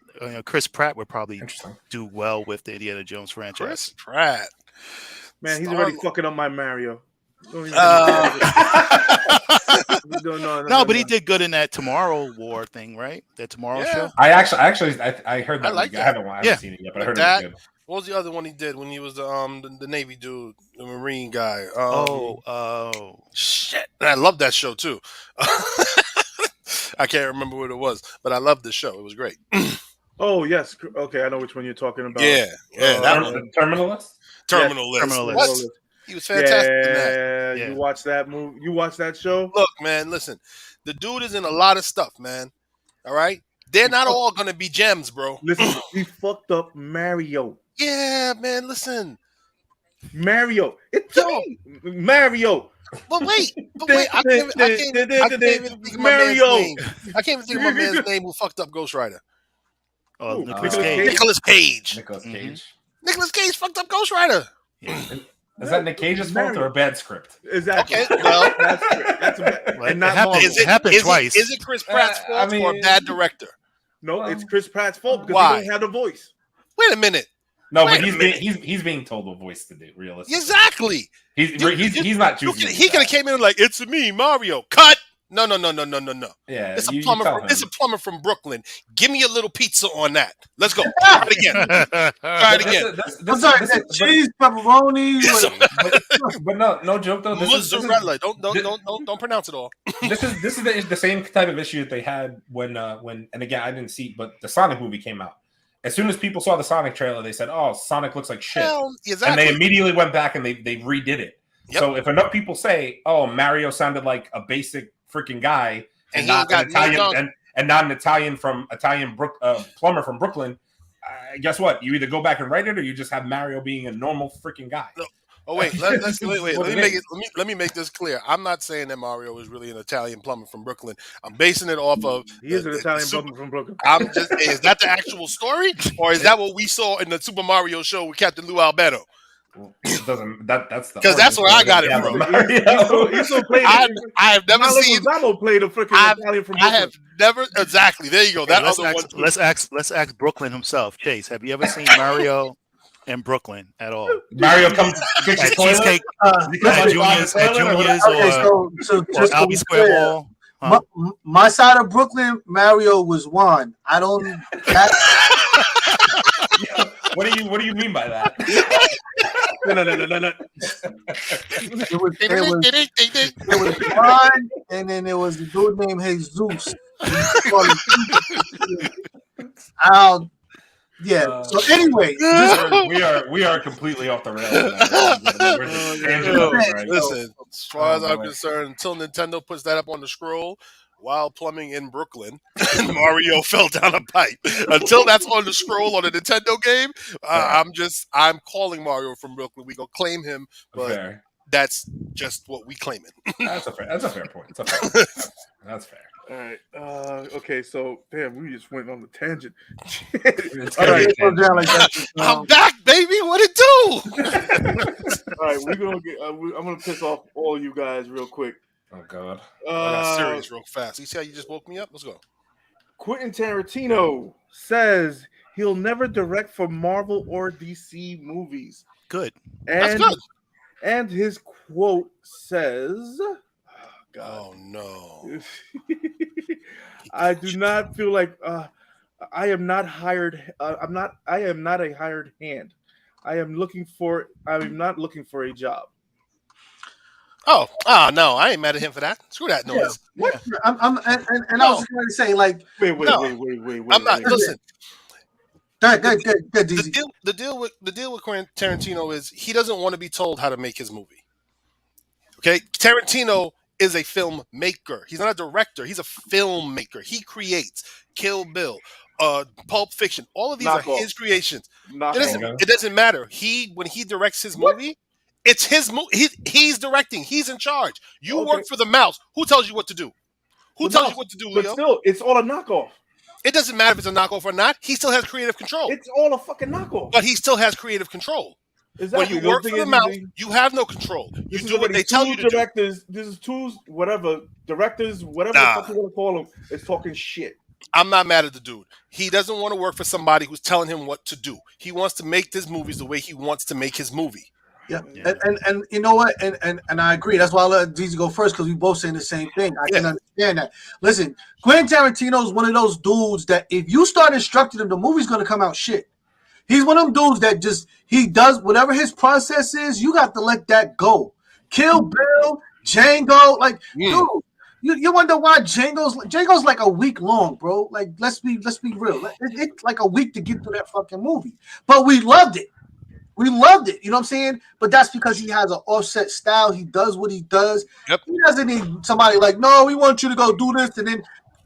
[SPEAKER 4] Chris Pratt would probably do well with the Indiana Jones franchise.
[SPEAKER 6] Chris Pratt,
[SPEAKER 2] man, he's already fucking up my Mario.
[SPEAKER 4] No, but he did good in that Tomorrow War thing, right? That Tomorrow show.
[SPEAKER 1] I actually heard that.
[SPEAKER 6] I
[SPEAKER 1] haven't seen it yet, but I heard it was good.
[SPEAKER 6] What was the other one he did when he was the Navy dude, the Marine guy? Shit! And I love that show too. I can't remember what it was, but I loved the show. It was great.
[SPEAKER 2] Oh yes, okay, I know which one you're talking about.
[SPEAKER 6] Yeah, that one.
[SPEAKER 1] Terminal List.
[SPEAKER 6] Terminal List. What? He was fantastic in that.
[SPEAKER 2] Yeah, you watched that movie? You watched that show?
[SPEAKER 6] Look, man, listen. The dude is in a lot of stuff, man. All right, they're not all gonna be gems, bro.
[SPEAKER 2] Listen, he fucked up Mario.
[SPEAKER 6] Yeah, man. Listen,
[SPEAKER 2] Mario. It's Mario.
[SPEAKER 6] But wait. I can't even think of my man's name. I can't even think of my man's name who fucked up Ghost Rider.
[SPEAKER 4] Nicolas Cage.
[SPEAKER 6] Nicolas Cage.
[SPEAKER 1] Nicolas
[SPEAKER 6] Cage fucked up Ghost Rider.
[SPEAKER 1] Yeah. Is that Nick Cage's fault or a bad script?
[SPEAKER 2] Exactly.
[SPEAKER 6] Okay, well,
[SPEAKER 2] that's and not
[SPEAKER 4] it happened twice.
[SPEAKER 6] Is it Chris Pratt's fault or a bad director?
[SPEAKER 2] No, it's Chris Pratt's fault because he don't have the voice.
[SPEAKER 6] Wait a minute.
[SPEAKER 1] No, but he's being told the voice to do realistically.
[SPEAKER 6] Exactly.
[SPEAKER 1] He's not choosing.
[SPEAKER 6] He could have came in like, it's me, Mario. Cut. No.
[SPEAKER 1] Yeah,
[SPEAKER 6] it's a plumber from Brooklyn. Give me a little pizza on that. Let's go. Try it again.
[SPEAKER 3] I'm sorry, cheese, pepperoni.
[SPEAKER 1] But no joke though.
[SPEAKER 6] Mozzarella. Don't pronounce it all.
[SPEAKER 1] This is the same type of issue that they had when and again I didn't see, but the Sonic movie came out. As soon as people saw the Sonic trailer, they said, "Oh, Sonic looks like shit," and they immediately went back and they redid it. Yep. So if enough people say, "Oh, Mario sounded like a basic freaking guy," and not an Italian and not an Italian plumber from Brooklyn, guess what? You either go back and write it, or you just have Mario being a normal freaking guy.
[SPEAKER 6] No. Oh wait, wait. Let me make this clear. I'm not saying that Mario is really an Italian plumber from Brooklyn. I'm basing it off of
[SPEAKER 2] he is an Italian plumber from Brooklyn.
[SPEAKER 6] Is that the actual story, or is that what we saw in the Super Mario show with Captain Lou Albano?
[SPEAKER 1] That's
[SPEAKER 6] because that's where I got it from. I have never seen
[SPEAKER 2] played a freaking Italian from Brooklyn.
[SPEAKER 6] I have never exactly. There you go. That
[SPEAKER 4] let's ask Brooklyn himself. Chase, have you ever seen Mario in Brooklyn at all?
[SPEAKER 1] Mario comes fix his
[SPEAKER 4] Cheesecake at Junior's or Albee Square Mall.
[SPEAKER 3] Huh? My side of Brooklyn, Mario was Juan. I don't.
[SPEAKER 1] What do you mean by that?
[SPEAKER 2] No.
[SPEAKER 3] It was Juan, and then there was a dude named Jesus. Yeah. So anyway,
[SPEAKER 1] we are completely off the rails.
[SPEAKER 6] Listen, as far as I'm concerned, until Nintendo puts that up on the scroll, while plumbing in Brooklyn, Mario fell down a pipe. Until that's on the scroll on a Nintendo game, I'm calling Mario from Brooklyn. We gonna claim him, but
[SPEAKER 1] fair.
[SPEAKER 6] That's just what we claiming.
[SPEAKER 1] That's a fair point. That's fair.
[SPEAKER 2] All right. Okay. So, damn, we just went on the tangent.
[SPEAKER 1] It's
[SPEAKER 2] All
[SPEAKER 1] gonna be
[SPEAKER 2] right.
[SPEAKER 1] a tangent.
[SPEAKER 6] I'm back, baby. What it do?
[SPEAKER 2] All right. We're gonna get. I'm gonna piss off all you guys real quick.
[SPEAKER 1] Oh God.
[SPEAKER 6] I got serious real fast. You see how you just woke me up? Let's go.
[SPEAKER 2] Quentin Tarantino says he'll never direct for Marvel or DC movies.
[SPEAKER 4] Good.
[SPEAKER 6] That's
[SPEAKER 2] And
[SPEAKER 6] good.
[SPEAKER 2] and his quote says, oh, God.
[SPEAKER 6] Oh no.
[SPEAKER 2] I do not feel like I am not hired. I am not a hired hand. I am not looking for a job.
[SPEAKER 6] Oh no, I ain't mad at him for that. Screw that noise.
[SPEAKER 3] What? And I was just going to say, like,
[SPEAKER 2] Wait.
[SPEAKER 6] No. I'm not. Listen,
[SPEAKER 3] good, DZ.
[SPEAKER 6] the deal with Quentin Tarantino is he doesn't want to be told how to make his movie. Okay, Tarantino is a filmmaker. He's not a director. He's a filmmaker. He creates Kill Bill, Pulp Fiction. All of these are his creations. It doesn't matter. When he directs his movie, it's his movie. He's directing. He's in charge. You work for the mouse. Who tells you what to do? Who tells you what to do, Leo?
[SPEAKER 2] But still, it's all a knockoff.
[SPEAKER 6] It doesn't matter if it's a knockoff or not. He still has creative control.
[SPEAKER 2] It's all a fucking knockoff.
[SPEAKER 6] But he still has creative control.
[SPEAKER 2] Exactly.
[SPEAKER 6] When you work for the mouse, you have no control. You do what they tell you to do.
[SPEAKER 2] This is two directors, whatever the fuck you want to call them, is talking shit.
[SPEAKER 6] I'm not mad at the dude. He doesn't want to work for somebody who's telling him what to do. He wants to make his movies the way he wants to make his movie.
[SPEAKER 3] Yeah. And you know what? And I agree. That's why I let DZ go first, because we both saying the same thing. I can understand that. Listen, Quentin Tarantino is one of those dudes that if you start instructing him, the movie's going to come out shit. He's one of them dudes that he does whatever his process is. You got to let that go. Kill Bill, Django, like dude. You wonder why Django's like a week long, bro. Like let's be real. It's like a week to get through that fucking movie, but we loved it. We loved it. You know what I'm saying? But that's because he has an offset style. He does what he does.
[SPEAKER 6] Yep.
[SPEAKER 3] He doesn't need somebody like, no, we want you to go do this, and then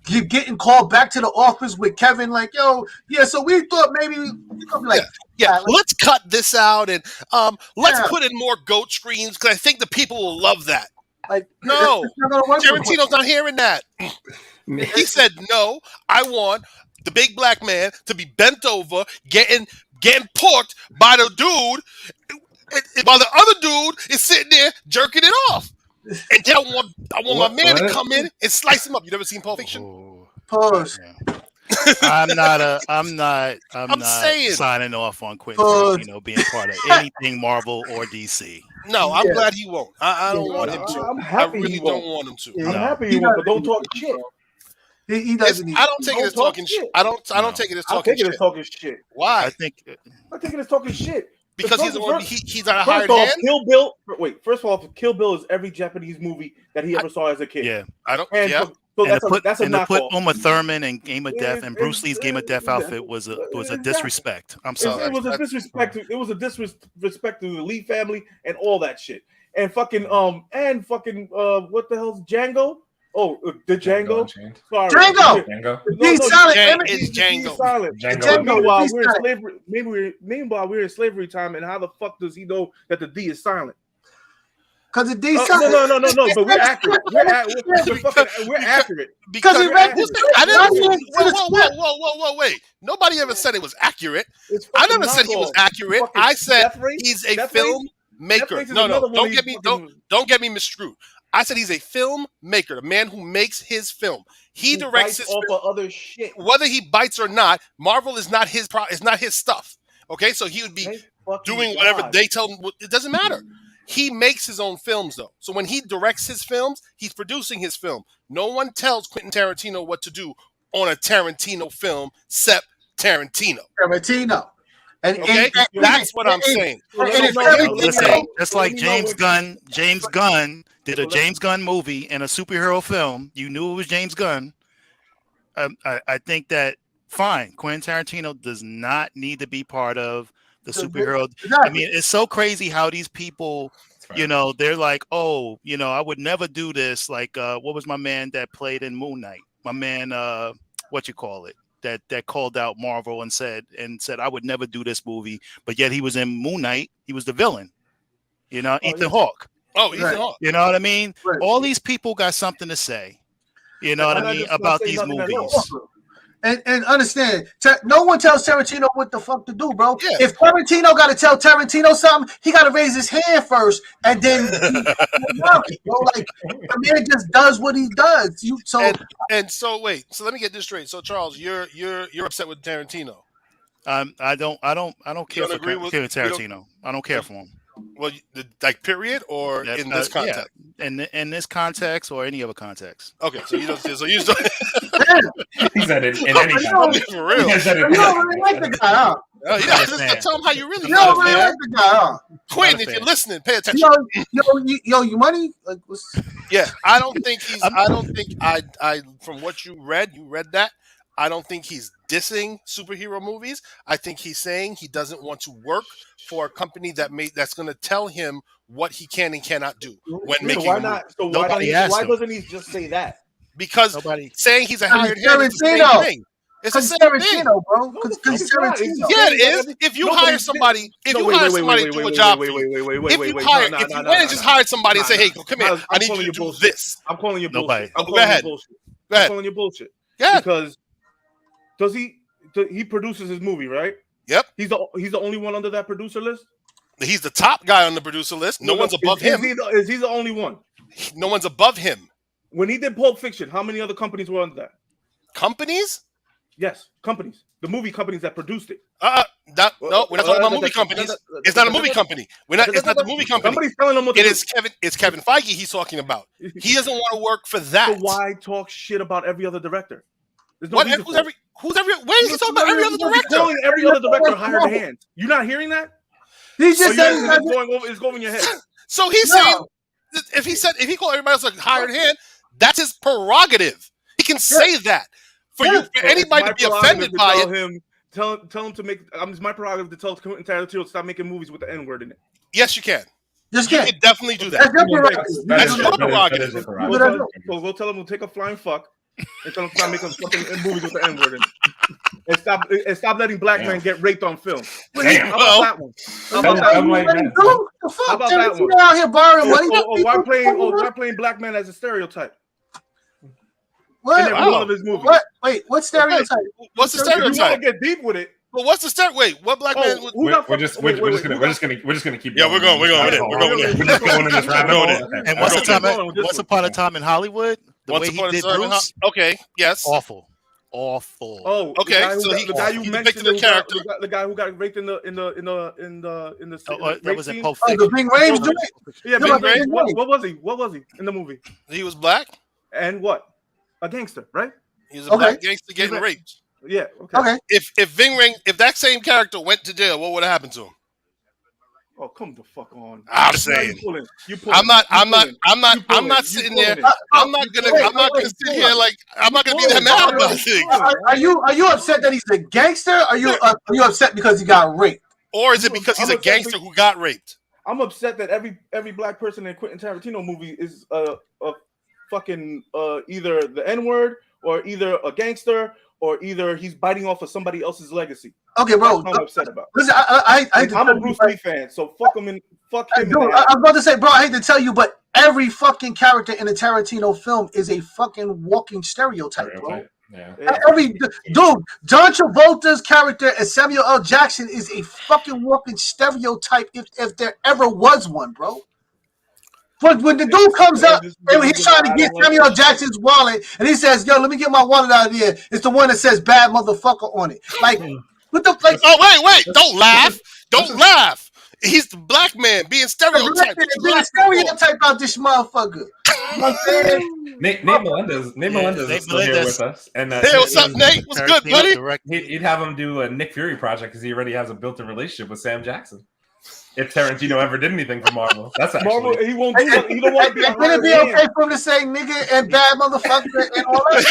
[SPEAKER 3] you're getting called back to the office with Kevin, like, yo, yeah, so we thought maybe we could be like,
[SPEAKER 6] let's cut this out and let's put in more goat screams because I think the people will love that.
[SPEAKER 3] Like,
[SPEAKER 6] no, Tarantino's not hearing that. He said, no, I want the big black man to be bent over, getting porked by the dude, while the other dude is sitting there jerking it off. And then I want my man to come in and slice him up. You never seen Pulp Fiction?
[SPEAKER 3] Pause.
[SPEAKER 4] I'm not
[SPEAKER 6] saying,
[SPEAKER 4] signing off on Quentin Tarantino being part of anything Marvel or DC.
[SPEAKER 6] No, I'm glad he won't. I don't want him to.
[SPEAKER 2] I'm happy
[SPEAKER 6] I really don't want him to.
[SPEAKER 2] I'm happy he won't, but don't talk shit.
[SPEAKER 3] He doesn't.
[SPEAKER 6] I don't take it as talking shit. I don't take it as talking shit.
[SPEAKER 2] I take it as talking shit.
[SPEAKER 6] Why?
[SPEAKER 2] I take it as talking shit.
[SPEAKER 6] Because he's not a hired hand.
[SPEAKER 2] Kill Bill. Wait, first of all, Kill Bill is every Japanese movie that he ever saw as a kid.
[SPEAKER 4] Yeah,
[SPEAKER 6] I don't.
[SPEAKER 2] And
[SPEAKER 6] yeah.
[SPEAKER 2] So that's a knockoff.
[SPEAKER 4] To put Uma Thurman and Game of Death and Bruce Lee's Game of Death outfit was a disrespect. I'm sorry.
[SPEAKER 2] It was a disrespect. It was a disrespect to the Lee family and all that shit. And fucking what the hell's Django? Oh, the Django. Sorry,
[SPEAKER 3] Django.
[SPEAKER 6] He's
[SPEAKER 3] silent.
[SPEAKER 6] Is Django.
[SPEAKER 2] Django. While we're in slavery, meanwhile we're in slavery time, and how the fuck does he know that the D is silent?
[SPEAKER 3] Because the D is silent.
[SPEAKER 2] No. But we're accurate. We're accurate.
[SPEAKER 3] Because he read this.
[SPEAKER 6] Whoa, wait. Nobody ever said it was accurate. I never said he was accurate. I said he's a filmmaker. No. Don't get me misconstrued. I said he's a filmmaker, the man who makes his film. He directs his film.
[SPEAKER 2] Of other shit.
[SPEAKER 6] Whether he bites or not, Marvel is not his stuff. Okay, so he would be doing whatever they tell him. It doesn't matter. He makes his own films, though. So when he directs his films, he's producing his film. No one tells Quentin Tarantino what to do on a Tarantino film, except Tarantino. Okay, that's what I'm saying.
[SPEAKER 4] Listen, that's like James Gunn. James Gunn did a James Gunn movie and a superhero film. You knew it was James Gunn. I think that fine. Quentin Tarantino does not need to be part of the superhero. I mean, it's so crazy how these people, they're like, oh, I would never do this. Like, what was my man that played in Moon Knight? My man, that called out Marvel and said I would never do this movie, but yet he was in Moon Knight. He was the villain. Ethan Hawke.
[SPEAKER 6] Oh, Ethan Hawke.
[SPEAKER 4] You know what I mean?
[SPEAKER 3] Right.
[SPEAKER 4] All these people got something to say. You know what I mean? About these movies.
[SPEAKER 3] And understand, no one tells Tarantino what the fuck to do, bro.
[SPEAKER 6] Yeah.
[SPEAKER 3] If Tarantino got to tell Tarantino something, he got to raise his hand first, and then bro, like the man just does what he does.
[SPEAKER 6] So wait. So let me get this straight. So Charles, you're upset with Tarantino.
[SPEAKER 4] I don't care for Tarantino. I don't care for him.
[SPEAKER 6] Well, like period, or in this context?
[SPEAKER 4] Yeah. In this context or any other context.
[SPEAKER 6] Okay, so you don't. So you don't.
[SPEAKER 1] He said it in any context.
[SPEAKER 6] For real.
[SPEAKER 3] You don't really like the guy, huh?
[SPEAKER 6] Just tell him how you really
[SPEAKER 3] You
[SPEAKER 6] feel,
[SPEAKER 3] don't really
[SPEAKER 6] man.
[SPEAKER 3] like the guy, huh?
[SPEAKER 6] Quinn, if you're listening, pay attention.
[SPEAKER 3] Yo, you money? Like,
[SPEAKER 6] Yeah, I don't think he's. I don't think I. From what you read that. I don't think he's dissing superhero movies. I think he's saying he doesn't want to work for a company that's going to tell him what he can and cannot do when making.
[SPEAKER 2] Why not? So why doesn't he just say that?
[SPEAKER 6] Because saying he's a hired hand is the same thing. It's the same thing,
[SPEAKER 3] bro. Because Tarantino.
[SPEAKER 6] Yeah, it is. If you hire somebody, to do a job, if you went and just hired somebody and say, "Hey, come here, I need you to do this,"
[SPEAKER 2] I'm calling you bullshit.
[SPEAKER 6] Go ahead.
[SPEAKER 2] I'm calling you bullshit.
[SPEAKER 6] Yeah,
[SPEAKER 2] because he produces his movie, right?
[SPEAKER 6] Yep.
[SPEAKER 2] He's the only one under that producer list.
[SPEAKER 6] He's the top guy on the producer list. No one's above him.
[SPEAKER 2] Is he the only one?
[SPEAKER 6] No one's above him.
[SPEAKER 2] When he did Pulp Fiction, how many other companies were under that?
[SPEAKER 6] Companies?
[SPEAKER 2] Yes, companies. The movie companies that produced it.
[SPEAKER 6] No, we're not talking about movie companies. It's not a movie company. It's not the movie company.
[SPEAKER 2] Somebody's telling them what
[SPEAKER 6] It's Kevin Feige he's talking about. He doesn't want to work for that.
[SPEAKER 2] So why talk shit about every other director?
[SPEAKER 6] When is he talking about every other director?
[SPEAKER 2] Telling every other director hired hands. You're not hearing that?
[SPEAKER 3] He's just saying
[SPEAKER 2] it's going in your head.
[SPEAKER 6] So he's saying if he called everybody else a hired hand, that's his prerogative. He can say that. For anybody to be offended by it.
[SPEAKER 2] Tell him to make. It's my prerogative to tell Quentin Tarantino to stop making movies with the N-word in it.
[SPEAKER 6] Yes, you can. You
[SPEAKER 3] can
[SPEAKER 6] definitely do that.
[SPEAKER 3] That's
[SPEAKER 6] your prerogative.
[SPEAKER 2] So we'll tell him we'll take a flying fuck and tell him to stop making fucking movies with the N-word in it. And stop letting black men get raped on film. How about that one? How about that one?
[SPEAKER 3] Out here borrowing money.
[SPEAKER 2] Why playing black men as a stereotype?
[SPEAKER 3] What?
[SPEAKER 2] One of his movies.
[SPEAKER 3] What? Wait, what stereotype?
[SPEAKER 6] What's the stereotype?
[SPEAKER 2] You want to get deep with it?
[SPEAKER 6] But what's the stereotype? Wait, what black man?
[SPEAKER 1] We're just gonna keep.
[SPEAKER 6] Yeah, we're going with it.
[SPEAKER 1] We're just going in this rabbit hole.
[SPEAKER 4] And once upon a time in Hollywood, the way he did Bruce.
[SPEAKER 6] Okay. Yes.
[SPEAKER 4] Awful.
[SPEAKER 2] Oh,
[SPEAKER 6] okay.
[SPEAKER 2] The guy you mentioned,
[SPEAKER 6] the character,
[SPEAKER 2] the guy who got raped in the
[SPEAKER 4] that was in Pulp
[SPEAKER 3] Fiction. The Bing Rames dude.
[SPEAKER 2] Yeah, Bing Rames. What was he? What was he in the movie?
[SPEAKER 6] He was black.
[SPEAKER 2] And what? A gangster, right?
[SPEAKER 6] He was a black gangster getting raped.
[SPEAKER 2] Yeah. Okay.
[SPEAKER 6] If that same character went to jail, what would have happened to him?
[SPEAKER 2] Oh, come the fuck on!
[SPEAKER 6] I'm saying. I'm not sitting there. I'm not gonna sit here like I'm not gonna be that mad about things.
[SPEAKER 3] Are you upset that he's a gangster? Are you upset because he got raped?
[SPEAKER 6] Or is it because he's a gangster who got raped?
[SPEAKER 2] I'm upset that every black person in Quentin Tarantino movie is a fucking either the N-word or either a gangster or either he's biting off of somebody else's legacy.
[SPEAKER 3] Okay, bro.
[SPEAKER 2] I'm upset about.
[SPEAKER 3] Listen,
[SPEAKER 2] I'm a Bruce Lee fan, so fuck him and fuck him.
[SPEAKER 3] Dude, I was about to say, bro, I hate to tell you, but every fucking character in a Tarantino film is a fucking walking stereotype, bro.
[SPEAKER 1] Yeah.
[SPEAKER 3] Dude, John Travolta's character as Samuel L. Jackson is a fucking walking stereotype if there ever was one, bro. But when the dude comes up and he's trying to get Samuel L. Jackson's wallet and he says, "Yo, let me get my wallet out of here," it's the one that says "bad motherfucker" on it. Like, what the fuck?
[SPEAKER 6] Oh, wait! Don't laugh! Don't laugh! He's the black man being stereotyped.
[SPEAKER 3] Being stereotyped about this motherfucker.
[SPEAKER 1] Nate Melendez is still here with us. And
[SPEAKER 6] hey, what's up, Nate? What's good, buddy?
[SPEAKER 1] He'd have him do a Nick Fury project because he already has a built-in relationship with Sam Jackson. If Tarantino ever did anything for Marvel, that's actually
[SPEAKER 2] Marvel. He won't do it. He don't want to be.
[SPEAKER 3] Would it be okay for him to say "nigga" and "bad motherfucker" and all that?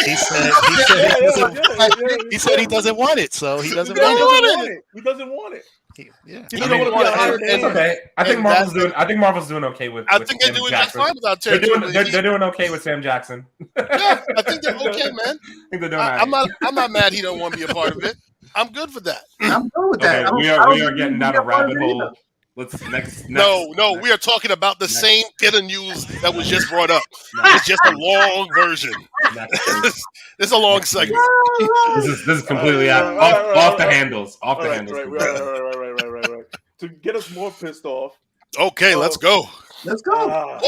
[SPEAKER 4] He said he doesn't want it, so he doesn't
[SPEAKER 2] want it. He doesn't want it.
[SPEAKER 1] It's okay. I think Marvel's doing okay with.
[SPEAKER 6] I think they're doing just fine without Tarantino.
[SPEAKER 1] They're doing okay with Sam Jackson.
[SPEAKER 6] Yeah, I think they're okay, man.
[SPEAKER 1] I think they're doing.
[SPEAKER 6] I'm not mad. He don't want to be a part of it. I'm good for that.
[SPEAKER 3] I'm good with that.
[SPEAKER 1] Okay, we are getting down a rabbit hole. next.
[SPEAKER 6] No, we are talking about the same bit of news that was just brought up. It's just a long version. It's a long segment.
[SPEAKER 1] This is completely off the handles. Off the handles.
[SPEAKER 2] Right. To get us more pissed off.
[SPEAKER 6] Okay, let's go.
[SPEAKER 3] Let's go.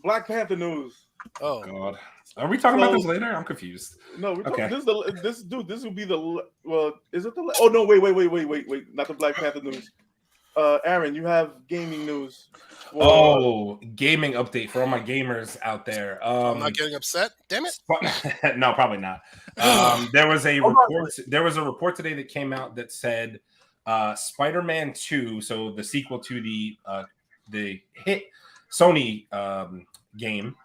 [SPEAKER 2] Black Panther news.
[SPEAKER 6] Oh
[SPEAKER 1] God. Are we talking about this later? I'm confused.
[SPEAKER 2] No,
[SPEAKER 1] Okay.
[SPEAKER 2] This will be the is it the? Oh no, wait, not the Black Panther news. Aaron, you have gaming news.
[SPEAKER 1] Gaming update for all my gamers out there.
[SPEAKER 6] I'm not getting upset. Damn it.
[SPEAKER 1] No, probably not. There was a report. There was a report today that came out that said Spider-Man 2, so the sequel to the hit Sony game,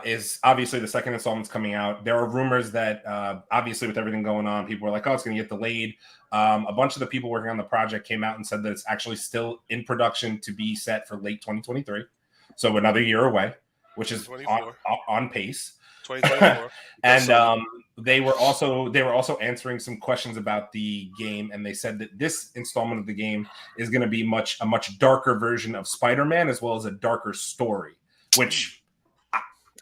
[SPEAKER 1] is obviously the second installment's coming out. There are rumors that obviously with everything going on, people were like, "Oh, it's going to get delayed." A bunch of the people working on the project came out and said that it's actually still in production to be set for late 2023, so another year away, which is on pace.
[SPEAKER 6] 2024.
[SPEAKER 1] And they were also answering some questions about the game, and they said that this installment of the game is going to be a much darker version of Spider-Man, as well as a darker story. Which,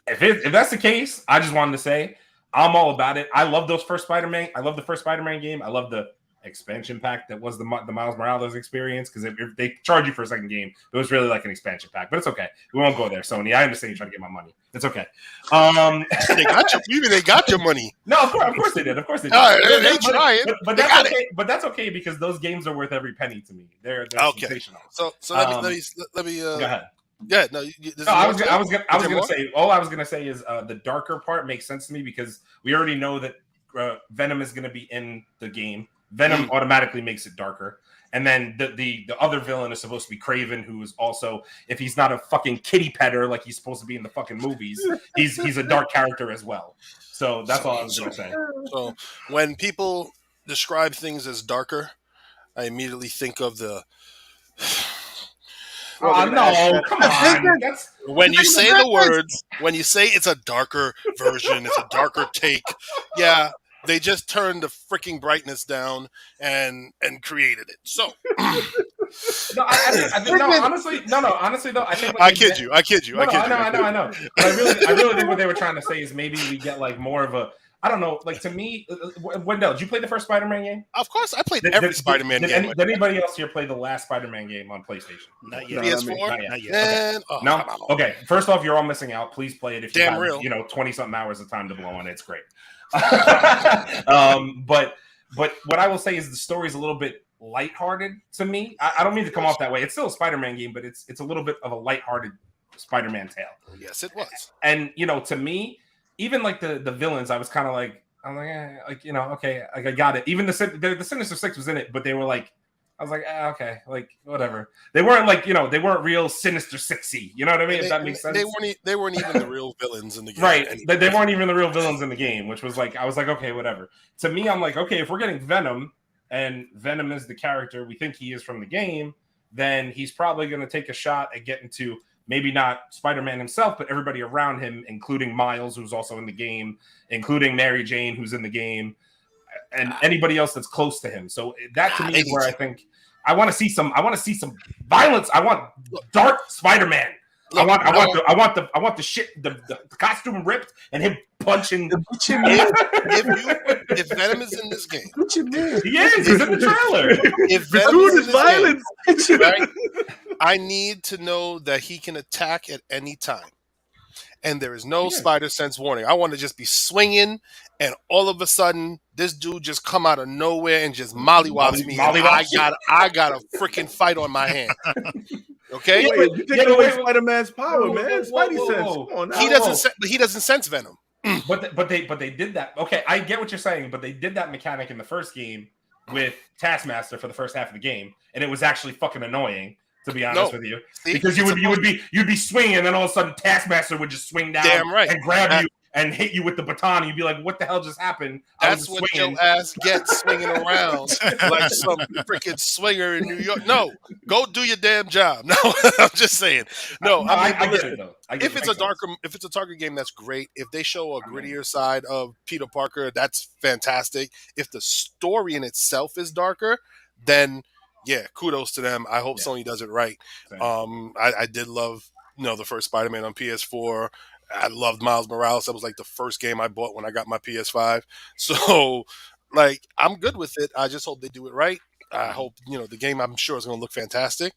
[SPEAKER 1] if that's the case, I just wanted to say I'm all about it. I love those first Spider-Man. I love the first Spider-Man game. I love the expansion pack that was the Miles Morales experience, because if they charge you for a second game, it was really like an expansion pack. But it's okay. We won't go there, Sony. I understand you're trying to get my money. It's okay.
[SPEAKER 6] They got your money.
[SPEAKER 1] No, of course they did. Of course they did.
[SPEAKER 6] They trying.
[SPEAKER 1] But that's okay. But that's okay because those games are worth every penny to me. They're
[SPEAKER 6] okay.
[SPEAKER 1] sensational.
[SPEAKER 6] So let me.
[SPEAKER 1] Go ahead.
[SPEAKER 6] Yeah, no.
[SPEAKER 1] I was gonna say. All I was gonna say is the darker part makes sense to me because we already know that Venom is gonna be in the game. Venom automatically makes it darker, and then the other villain is supposed to be Craven, who is also, if he's not a fucking kitty petter like he's supposed to be in the fucking movies, he's a dark character as well. So that's all I was gonna say.
[SPEAKER 6] So when people describe things as darker, I immediately think of the.
[SPEAKER 1] No, come on.
[SPEAKER 6] When you say the words, when you say it's a darker version, it's a darker take. Yeah, they just turned the freaking brightness down and created it. So,
[SPEAKER 1] honestly, though, I think
[SPEAKER 6] I kid you.
[SPEAKER 1] I know. But I really think what they were trying to say is maybe we get like more of a. I don't know. Like, to me, Wendell, did you play the first Spider-Man game?
[SPEAKER 6] Of course, I played every Spider-Man game.
[SPEAKER 1] Did anybody else here play the last Spider-Man game on PlayStation?
[SPEAKER 6] Not yet. PS4?
[SPEAKER 1] Not yet. Okay. No? Okay. First off, you're all missing out. Please play it if you have, 20-something hours of time to blow on it. It's great. But what I will say is the story is a little bit lighthearted to me. I don't mean to come off that way. It's still a Spider-Man game, but it's a little bit of a lighthearted Spider-Man tale.
[SPEAKER 6] Yes, it was.
[SPEAKER 1] And, to me, even like the villains, I was kind of like, okay, like I got it. Even the Sinister Six was in it, but they were like, I was like, okay, like whatever. They weren't like, they weren't real Sinister Sixy. You know what I mean? If that makes sense.
[SPEAKER 6] They weren't even the real villains in the game.
[SPEAKER 1] Right. They weren't even the real villains in the game, which was like, I was like, okay, whatever. To me, I'm like, okay, if we're getting Venom and Venom is the character we think he is from the game, then he's probably going to take a shot at getting to maybe not Spider-Man himself, but everybody around him, including Miles, who's also in the game, including Mary Jane, who's in the game, and anybody else that's close to him. So that to me is where I think I want to see some violence. I want dark Spider-Man. I want the shit, the costume ripped and him punching.
[SPEAKER 6] If Venom is in this game,
[SPEAKER 1] he is. He's in the trailer.
[SPEAKER 6] If Venom is in this violence, game, right, I need to know that he can attack at any time, and there is no spider sense warning. I want to just be swinging, and all of a sudden, this dude just come out of nowhere and just mollywops me. I got a freaking fight on my hand. Okay,
[SPEAKER 2] you take away Spider-Man's power, man. Spidey sense. Come on now.
[SPEAKER 6] He doesn't sense Venom.
[SPEAKER 1] But they did that. Okay, I get what you're saying, but they did that mechanic in the first game with Taskmaster for the first half of the game, and it was actually fucking annoying, to be honest with you, because you'd be swinging, and then all of a sudden Taskmaster would just swing down and grab you and hit you with the baton. You'd be like, "What the hell just happened?"
[SPEAKER 6] That's what your ass gets swinging around like some freaking swinger in New York. No, go do your damn job. No, I'm just saying. No, I get it though. If it's a darker game, that's great. If they show a grittier side of Peter Parker, that's fantastic. If the story in itself is darker, then yeah, kudos to them. I hope Sony does it right.
[SPEAKER 1] Same.
[SPEAKER 6] I did love, the first Spider-Man on PS4. I loved Miles Morales. That was like the first game I bought when I got my PS5. So, like, I'm good with it. I just hope they do it right. I hope, the game, I'm sure, is going to look fantastic.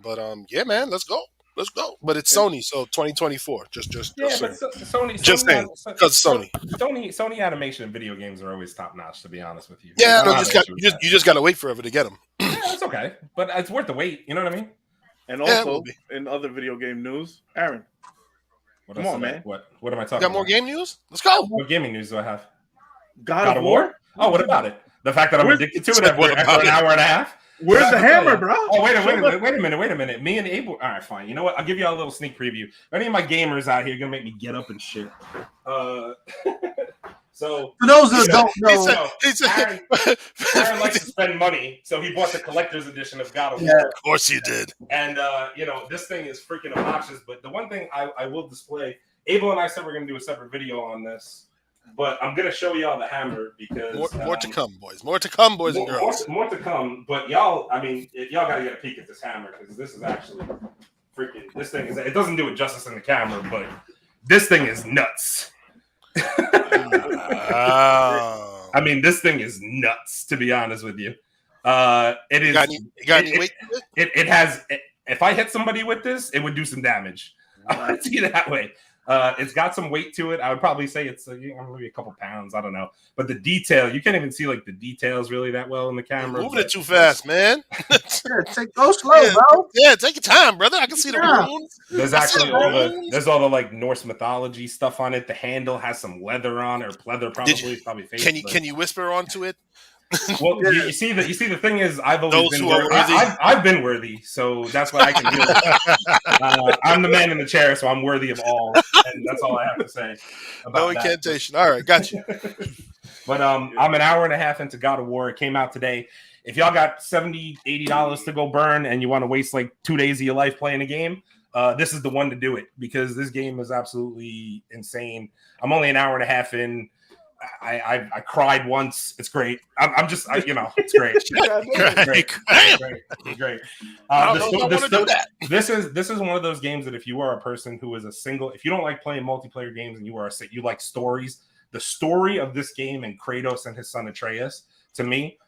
[SPEAKER 6] But, yeah, man, let's go. Let's go. But it's Sony, so 2024. Just
[SPEAKER 1] Yeah,
[SPEAKER 6] saying.
[SPEAKER 1] but Sony.
[SPEAKER 6] Just saying, because Sony.
[SPEAKER 1] Sony animation and video games are always top notch. To be honest with you.
[SPEAKER 6] Yeah,
[SPEAKER 1] I
[SPEAKER 6] no,
[SPEAKER 1] don't have an issue with that.
[SPEAKER 6] you just got to wait forever to get them.
[SPEAKER 1] Yeah, that's okay, but it's worth the wait. You know what I mean?
[SPEAKER 2] And
[SPEAKER 6] Yeah, it
[SPEAKER 2] also,
[SPEAKER 6] will be.
[SPEAKER 2] in other video game news, Aaron,
[SPEAKER 1] What
[SPEAKER 2] Come
[SPEAKER 1] else
[SPEAKER 2] on,
[SPEAKER 1] did I-
[SPEAKER 2] man.
[SPEAKER 1] What am I talking
[SPEAKER 6] Got
[SPEAKER 1] about?
[SPEAKER 6] more game news? Let's go.
[SPEAKER 1] What gaming news do I have?
[SPEAKER 2] God of War?
[SPEAKER 1] Oh, what about it? The fact that I'm
[SPEAKER 2] Where's-
[SPEAKER 1] addicted to it after an hour and a half?
[SPEAKER 2] Where's
[SPEAKER 1] What
[SPEAKER 2] the
[SPEAKER 1] did I tell
[SPEAKER 2] hammer,
[SPEAKER 1] you?
[SPEAKER 2] bro?
[SPEAKER 1] Oh, wait a minute. Me and Abel. All right, fine. You know what? I'll give you all a little sneak preview. Any of my gamers out here are gonna make me get up and shit. So
[SPEAKER 3] For those that don't know,
[SPEAKER 6] He said,
[SPEAKER 1] Aaron likes to spend money, so he bought the collector's edition of God of War.
[SPEAKER 3] Yeah.
[SPEAKER 6] Of course you did.
[SPEAKER 1] And this thing is freaking obnoxious. But the one thing I will display, Abel and I said we're gonna do a separate video on this, but I'm gonna show y'all the hammer because
[SPEAKER 6] More to come, boys. More to come, boys and girls.
[SPEAKER 1] More to come. But y'all, y'all gotta get a peek at this hammer because this is actually freaking. This thing is. It doesn't do it justice in the camera, but this thing is nuts. This thing is nuts. To be honest with you, it is.
[SPEAKER 6] You got any weight to it?
[SPEAKER 1] It has. If I hit somebody with this, it would do some damage. I'll see it that way. It's got some weight to it. I would probably say it's maybe a couple pounds. I don't know. But the detail, you can't even see like the details really that well in the camera.
[SPEAKER 6] Moving it too fast, man.
[SPEAKER 3] go slow, bro.
[SPEAKER 6] Yeah, take your time, brother. I can see the wounds.
[SPEAKER 1] There's actually all the like Norse mythology stuff on it. The handle has some leather on, or pleather probably. It's probably fake.
[SPEAKER 6] Can you whisper onto it?
[SPEAKER 1] Well, you see the thing is, I've always
[SPEAKER 6] Those
[SPEAKER 1] been
[SPEAKER 6] who are
[SPEAKER 1] worthy.
[SPEAKER 6] worthy.
[SPEAKER 1] I've been worthy, so that's what I can do. I'm the man in the chair, so I'm worthy of all, and that's all I have to say about
[SPEAKER 6] No
[SPEAKER 1] that.
[SPEAKER 6] incantation. All right, got you.
[SPEAKER 1] But I'm an hour and a half into God of War. It came out today. If y'all got $70, $80 to go burn and you want to waste like 2 days of your life playing a game, this is the one to do it because this game is absolutely insane. I'm only an hour and a half in. I cried once. It's great. It's great. It's great. This is one of those games that if you are a person who is if you don't like playing multiplayer games and you like stories, the story of this game and Kratos and his son Atreus, to me,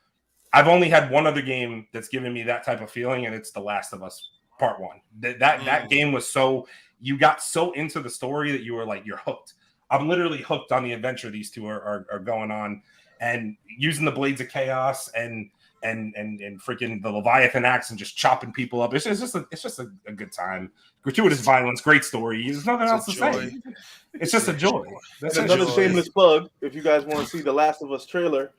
[SPEAKER 1] I've only had one other game that's given me that type of feeling, and it's The Last of Us Part 1. That game was you got so into the story that you were like, you're hooked. I'm literally hooked on the adventure these two are going on, and using the Blades of Chaos and freaking the Leviathan axe and just chopping people up. It's just a good time. Gratuitous violence, great story. There's nothing else to say. It's just a joy. That's
[SPEAKER 2] another shameless plug. If you guys want to see the Last of Us trailer,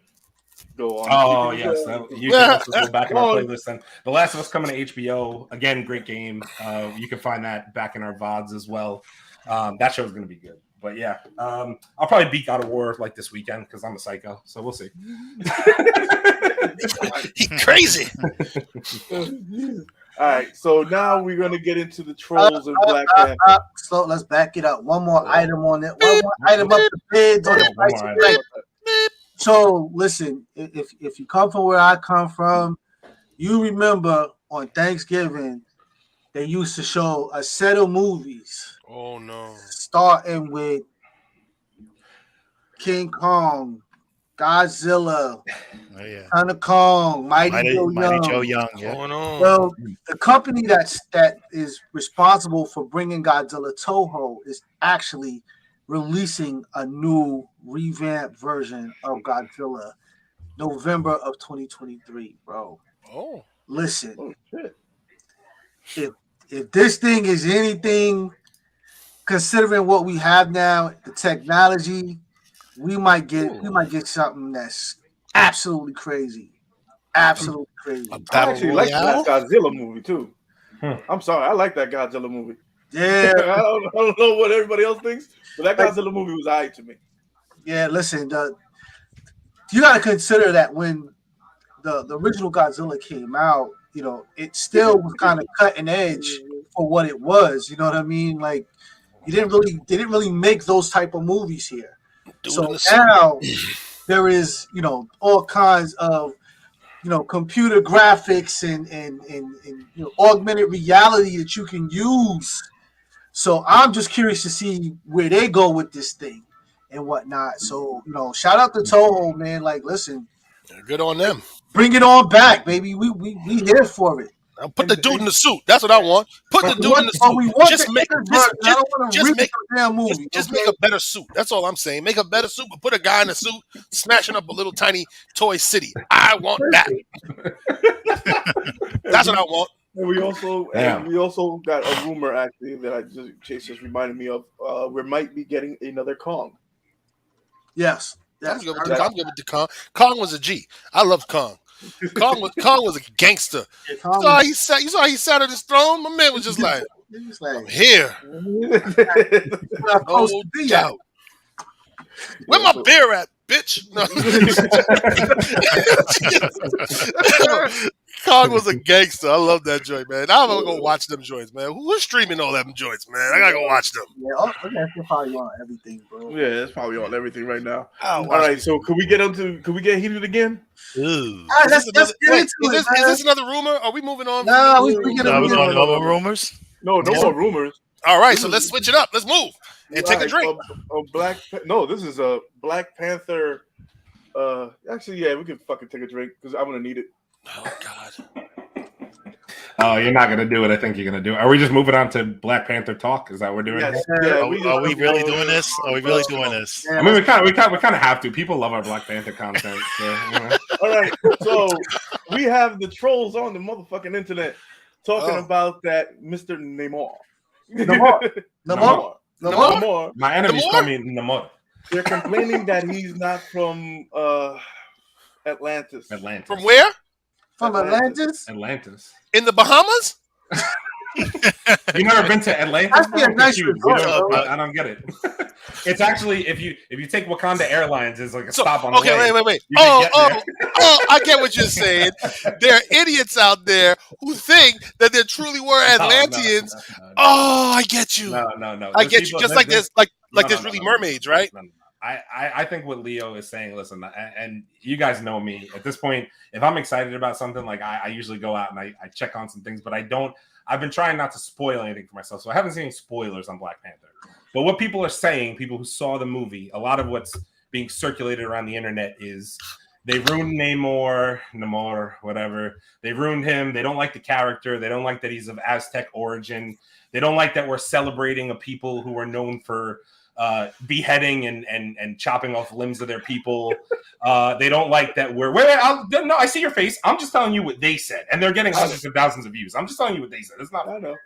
[SPEAKER 2] go on.
[SPEAKER 1] Oh yes, you can also go back in our playlist. And The Last of Us coming to HBO again. Great game. You can find that back in our VODs as well. That show's going to be good. But yeah, I'll probably beat God of War like this weekend because I'm a psycho. So we'll see.
[SPEAKER 6] He crazy.
[SPEAKER 2] All right, so now we're gonna get into the trolls and Black Panther.
[SPEAKER 3] So let's back it up. One more item on it. One more item up the bids on the price of rent. So listen, if you come from where I come from, you remember on Thanksgiving they used to show a set of movies.
[SPEAKER 6] Oh no!
[SPEAKER 3] Starting with King Kong, Godzilla, Son of Kong, Mighty Joe Young.
[SPEAKER 6] Yeah.
[SPEAKER 3] Well, the company that is responsible for bringing Godzilla, Toho, is actually releasing a new revamped version of Godzilla, November of 2023, bro.
[SPEAKER 6] Oh,
[SPEAKER 3] listen, if this thing is anything, considering what we have now, the technology, we might get something that's absolutely crazy. Absolutely crazy.
[SPEAKER 2] I actually like that Godzilla movie too. I'm sorry, I like that Godzilla movie.
[SPEAKER 3] Yeah.
[SPEAKER 2] I don't know what everybody else thinks, but that Godzilla movie was alright to me.
[SPEAKER 3] Yeah, listen, you got to consider that when the original Godzilla came out, it still was kind of cutting edge for what it was. You know what I mean? Like, they didn't really make those type of movies here. So now there is, all kinds of computer graphics and augmented reality that you can use. So I'm just curious to see where they go with this thing and whatnot. So, shout out to Toho, man. Like, listen,
[SPEAKER 6] Good on them.
[SPEAKER 3] bring it on back, baby. We here for it.
[SPEAKER 6] Put the dude in the suit. That's what I want. Put the dude in the suit. Just make a better suit. That's all I'm saying. Make a better suit, but put a guy in a suit smashing up a little tiny toy city. I want that. That's what I want.
[SPEAKER 2] And we also got a rumor actually that Chase just reminded me of. We might be getting another Kong.
[SPEAKER 3] Yes.
[SPEAKER 6] I'm good with the Kong. Kong was a G. I loved Kong. Kong was a gangster. You saw how he sat on his throne? My man was just like, I'm here. No doubt. Where my beer at, bitch? No. Kong was a gangster. I love that joint, man. I'm gonna go watch them joints, man. Who's streaming all them joints, man? I gotta go watch them.
[SPEAKER 3] Yeah, it's probably on everything, bro.
[SPEAKER 2] Yeah, it's probably on everything right now. All right, so could we get heated again?
[SPEAKER 3] Let's get into it.
[SPEAKER 6] Is this another rumor? Are we moving on?
[SPEAKER 3] No, we
[SPEAKER 4] No more rumors.
[SPEAKER 2] No more rumors.
[SPEAKER 6] All right, so let's switch it up. Let's move and take a drink.
[SPEAKER 2] This is a Black Panther. Actually, yeah, we can fucking take a drink because I'm gonna need it.
[SPEAKER 6] Oh God.
[SPEAKER 1] Oh, you're not gonna do it. I think you're gonna do it. Are we just moving on to Black Panther talk? Is that what we're doing?
[SPEAKER 2] Yes.
[SPEAKER 4] Are we really doing this? Are we really doing this?
[SPEAKER 1] I mean, we kind of have to. People love our Black Panther content. So,
[SPEAKER 2] All right, so we have the trolls on the motherfucking internet talking about that Mr. Namor. Namor.
[SPEAKER 1] My enemies call me Namor.
[SPEAKER 2] They're complaining that he's not from Atlantis.
[SPEAKER 6] From where?
[SPEAKER 3] From Atlantis?
[SPEAKER 6] In the Bahamas?
[SPEAKER 1] You never been to Atlantis? I don't get it. It's actually if you take Wakanda Airlines, it's like a stop on the way.
[SPEAKER 6] Wait. I get what you're saying. There are idiots out there who think that there truly were Atlanteans. No. Oh, I get you.
[SPEAKER 1] No.
[SPEAKER 6] I get you. Just like there's there's really mermaids, right?
[SPEAKER 1] No. I think what Leo is saying, listen, and you guys know me at this point, if I'm excited about something, like I usually go out and I check on some things, but I've been trying not to spoil anything for myself. So I haven't seen any spoilers on Black Panther. But what people are saying, people who saw the movie, a lot of what's being circulated around the internet is they ruined Namor, whatever. They ruined him. They don't like the character. They don't like that he's of Aztec origin. They don't like that we're celebrating a people who are known for beheading and chopping off limbs of their people. They don't like that we're I see your face. I'm just telling you what they said, and they're getting hundreds of thousands of views. I'm just telling you what they said. It's not. I know.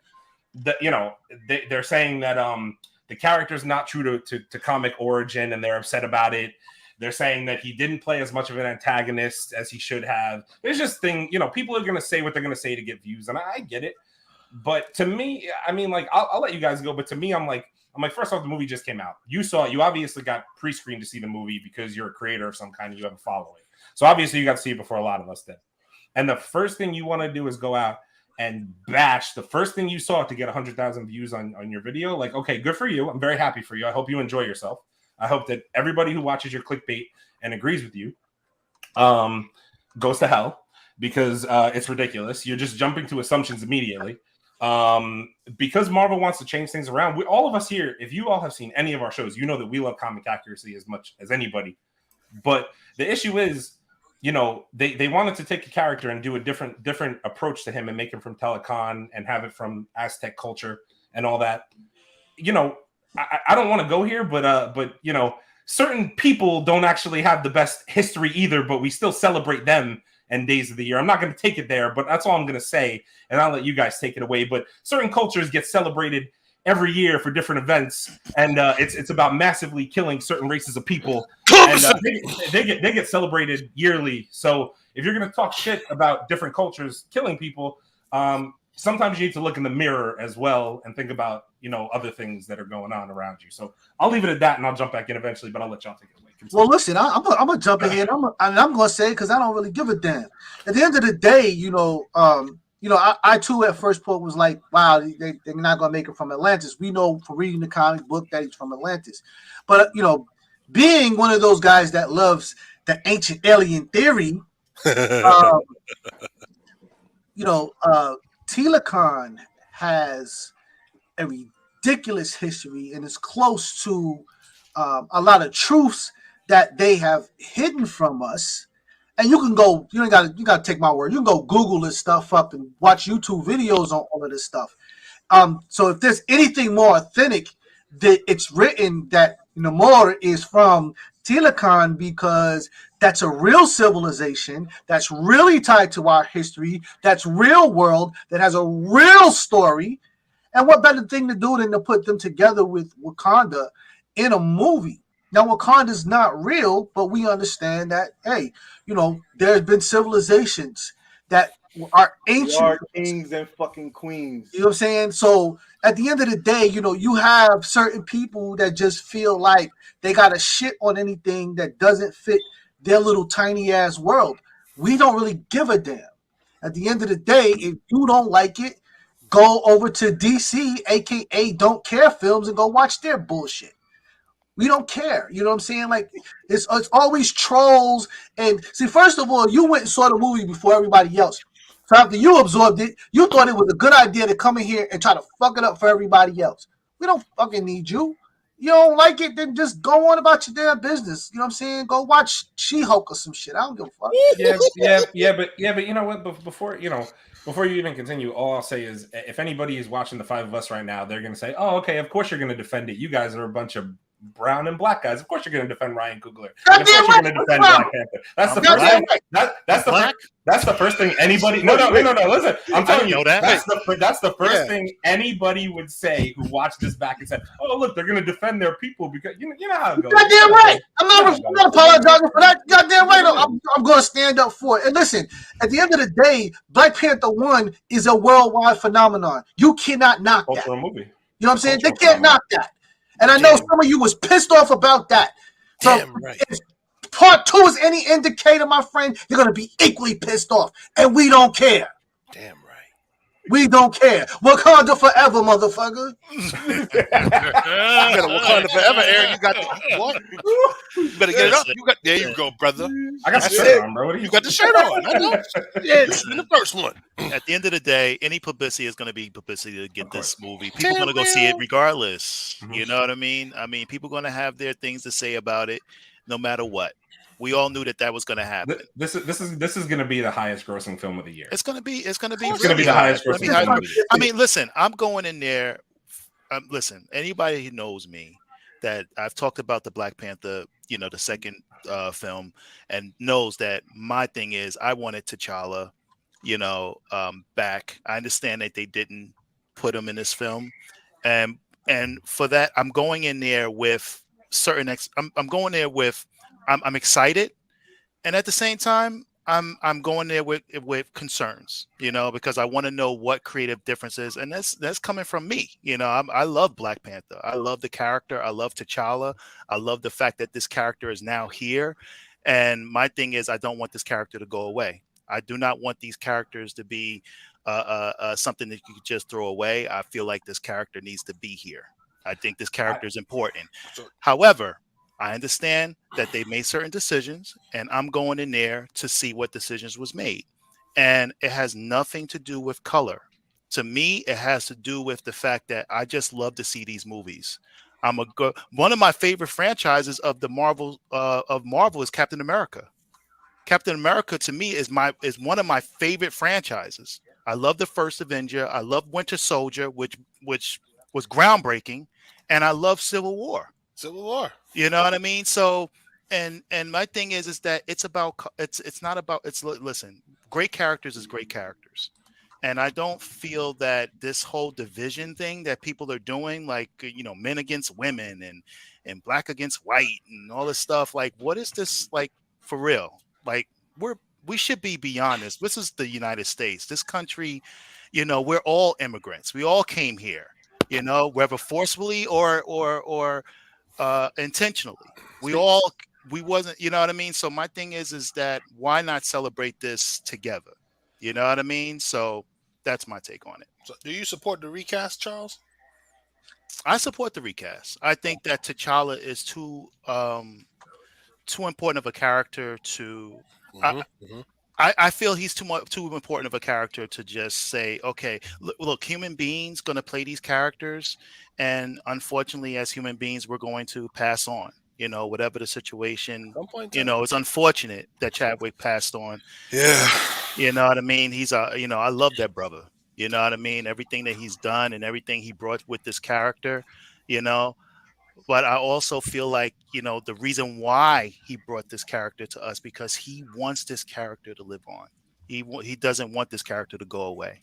[SPEAKER 1] They're saying that the character's not true to comic origin, and they're upset about it. They're saying that he didn't play as much of an antagonist as he should have. There's just people are going to say what they're going to say to get views, and I get it. But to me, I mean, like, I'll let you guys go. But to me, I'm like, first off, the movie just came out. You obviously got pre-screened to see the movie because you're a creator of some kind and you have a following. So obviously you got to see it before a lot of us did. And the first thing you want to do is go out and bash the first thing you saw to get 100,000 views on your video. Like, okay, good for you. I'm very happy for you. I hope you enjoy yourself. I hope that everybody who watches your clickbait and agrees with you goes to hell because it's ridiculous. You're just jumping to assumptions immediately. Because Marvel wants to change things around. All of us here, if you all have seen any of our shows, you know that we love comic accuracy as much as anybody. But the issue is, they wanted to take a character and do a different approach to him and make him from Telecon and have it from Aztec culture and all that. I don't want to go here, but certain people don't actually have the best history either, but we still celebrate them and days of the year. I'm not going to take it there, but that's all I'm going to say, and I'll let you guys take it away. But certain cultures get celebrated every year for different events, and it's about massively killing certain races of people, and they get celebrated yearly. So if you're going to talk shit about different cultures killing people, sometimes you need to look in the mirror as well and think about other things that are going on around you. So I'll leave it at that, and I'll jump back in eventually, but I'll let y'all take it away.
[SPEAKER 3] Well, listen, I'm gonna jump in here, and I'm gonna say it because I don't really give a damn. At the end of the day, I too at first point was like, wow, they're not gonna make it from Atlantis. We know from reading the comic book that he's from Atlantis, but being one of those guys that loves the ancient alien theory, Um, Tila Khan has a ridiculous history and is close to a lot of truths that they have hidden from us. And you can go, you gotta take my word. You can go Google this stuff up and watch YouTube videos on all of this stuff. So if there's anything more authentic, that it's written that Namor is from Tila Khan, because that's a real civilization that's really tied to our history, that's real world, that has a real story. And what better thing to do than to put them together with Wakanda in a movie? Now, Wakanda's not real, but we understand that, hey, there's been civilizations that are ancient.
[SPEAKER 2] We are kings and fucking queens.
[SPEAKER 3] You know what I'm saying? So at the end of the day, you have certain people that just feel like they got to shit on anything that doesn't fit their little tiny ass world. We don't really give a damn. At the end of the day, if you don't like it, go over to DC, aka Don't Care Films, and go watch their bullshit. We don't care. You know what I'm saying? Like, it's always trolls. And see, first of all, you went and saw the movie before everybody else. So after you absorbed it, you thought it was a good idea to come in here and try to fuck it up for everybody else. We don't fucking need you. You don't like it, then just go on about your damn business. You know what I'm saying? Go watch She-Hulk or some shit. I don't give a fuck.
[SPEAKER 1] Yeah, but you know what? Before you even continue, all I'll say is, if anybody is watching the five of us right now, they're gonna say, "Oh, okay, of course you're gonna defend it. You guys are a bunch of brown and black guys. Of course you're going to defend Ryan Coogler. And of course you're going to defend Black Panther. That's the first thing. That's the first thing anybody. No. Listen, I'm telling you, that's the first thing anybody would say who watched this back and said, "Oh, look, they're going to defend their people because you know how it goes."
[SPEAKER 3] Goddamn right. I'm not apologizing for that. Goddamn right. I'm going to stand up for it. And listen, at the end of the day, Black Panther 1 is a worldwide phenomenon. You cannot knock that.
[SPEAKER 1] Movie.
[SPEAKER 3] You know what I'm saying? They can't knock that. And I know some of you was pissed off about that. So if part 2 is any indicator, my friend, you're going to be equally pissed off. And we don't care.
[SPEAKER 6] Damn right.
[SPEAKER 3] We don't care. Wakanda forever, motherfucker.
[SPEAKER 6] You better Wakanda forever, Aaron. You got the what? You better get it up. There you go, brother.
[SPEAKER 1] I got the shirt on, bro.
[SPEAKER 6] You got the shirt on. I know. Yeah, it's in the first one.
[SPEAKER 4] At the end of the day, any publicity is going to be publicity to get this movie. People are going to go see it regardless. Mm-hmm. You know what I mean? People are going to have their things to say about it, no matter what. We all knew that was going to happen. This
[SPEAKER 1] is going to be the highest grossing film of the year.
[SPEAKER 4] It's going to be
[SPEAKER 1] the highest grossing film of the year.
[SPEAKER 4] I mean, listen, I'm going in there. Listen, anybody who knows me, that I've talked about the Black Panther, the second film, and knows that my thing is I wanted T'Challa, back. I understand that they didn't put him in this film, and for that, I'm going in there with certain. I'm going there with. I'm excited, and at the same time, I'm going there with concerns, because I want to know what creative differences, and that's coming from me. I love Black Panther. I love the character. I love T'Challa. I love the fact that this character is now here, and my thing is I don't want this character to go away. I do not want these characters to be something that you could just throw away. I feel like this character needs to be here. I think this character is important. However, I understand that they made certain decisions, and I'm going in there to see what decisions was made. And it has nothing to do with color. To me, it has to do with the fact that I just love to see these movies. One of my favorite franchises of Marvel is Captain America. Captain America to me is one of my favorite franchises. I love the first Avenger. I love Winter Soldier, which was groundbreaking, and I love Civil War. You know what I mean? So, and my thing is that listen, great characters is great characters. And I don't feel that this whole division thing that people are doing, like, men against women and black against white and all this stuff, like, what is this, like, for real? Like, we should be beyond this. This is the United States. This country, we're all immigrants. We all came here, whether forcefully or intentionally. We wasn't, you know what I mean? So my thing is that why not celebrate this together? You know what I mean? So that's my take on it.
[SPEAKER 6] So do you support the recast, Charles?
[SPEAKER 4] I support the recast. I think that T'Challa is too important of a character to I feel he's too important of a character to just say, okay, look, human beings going to play these characters, and unfortunately, as human beings, we're going to pass on. Whatever the situation.
[SPEAKER 6] Some point
[SPEAKER 4] It's unfortunate that Chadwick passed on.
[SPEAKER 6] Yeah.
[SPEAKER 4] You know what I mean? He's I love that brother. You know what I mean? Everything that he's done and everything he brought with this character. But I also feel like, the reason why he brought this character to us, because he wants this character to live on. He doesn't want this character to go away.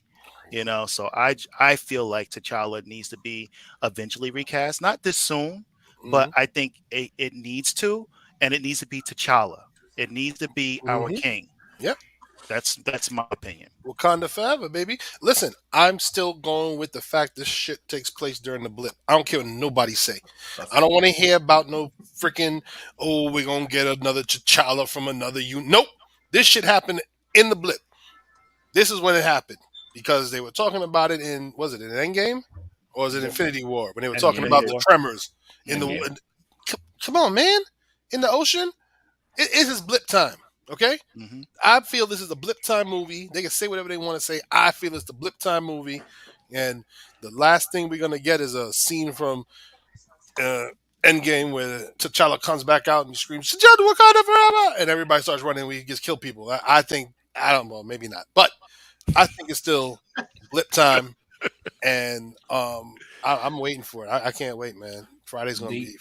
[SPEAKER 4] So I feel like T'Challa needs to be eventually recast, not this soon, but I think it needs to, and it needs to be T'Challa. It needs to be our king.
[SPEAKER 6] Yep.
[SPEAKER 4] That's my opinion.
[SPEAKER 6] Wakanda forever, baby. Listen, I'm still going with the fact this shit takes place during the blip. I don't care what nobody say. I don't want to hear about no freaking, we're going to get another T'Challa from another Nope. This shit happened in the blip. This is when it happened. Because they were talking about it in, was it an Endgame? Or was it Infinity War? When they were talking about the tremors. Come on, man. In the ocean? It is blip time. Okay?
[SPEAKER 4] Mm-hmm.
[SPEAKER 6] I feel this is a blip time movie. They can say whatever they want to say. I feel it's the blip time movie. And the last thing we're going to get is a scene from Endgame where T'Challa comes back out and he screams, WakandaForever! And everybody starts running and he just kill people. I think, I don't know, maybe not. But I think it's still blip time. And I'm waiting for it. I can't wait, man. Friday's going to be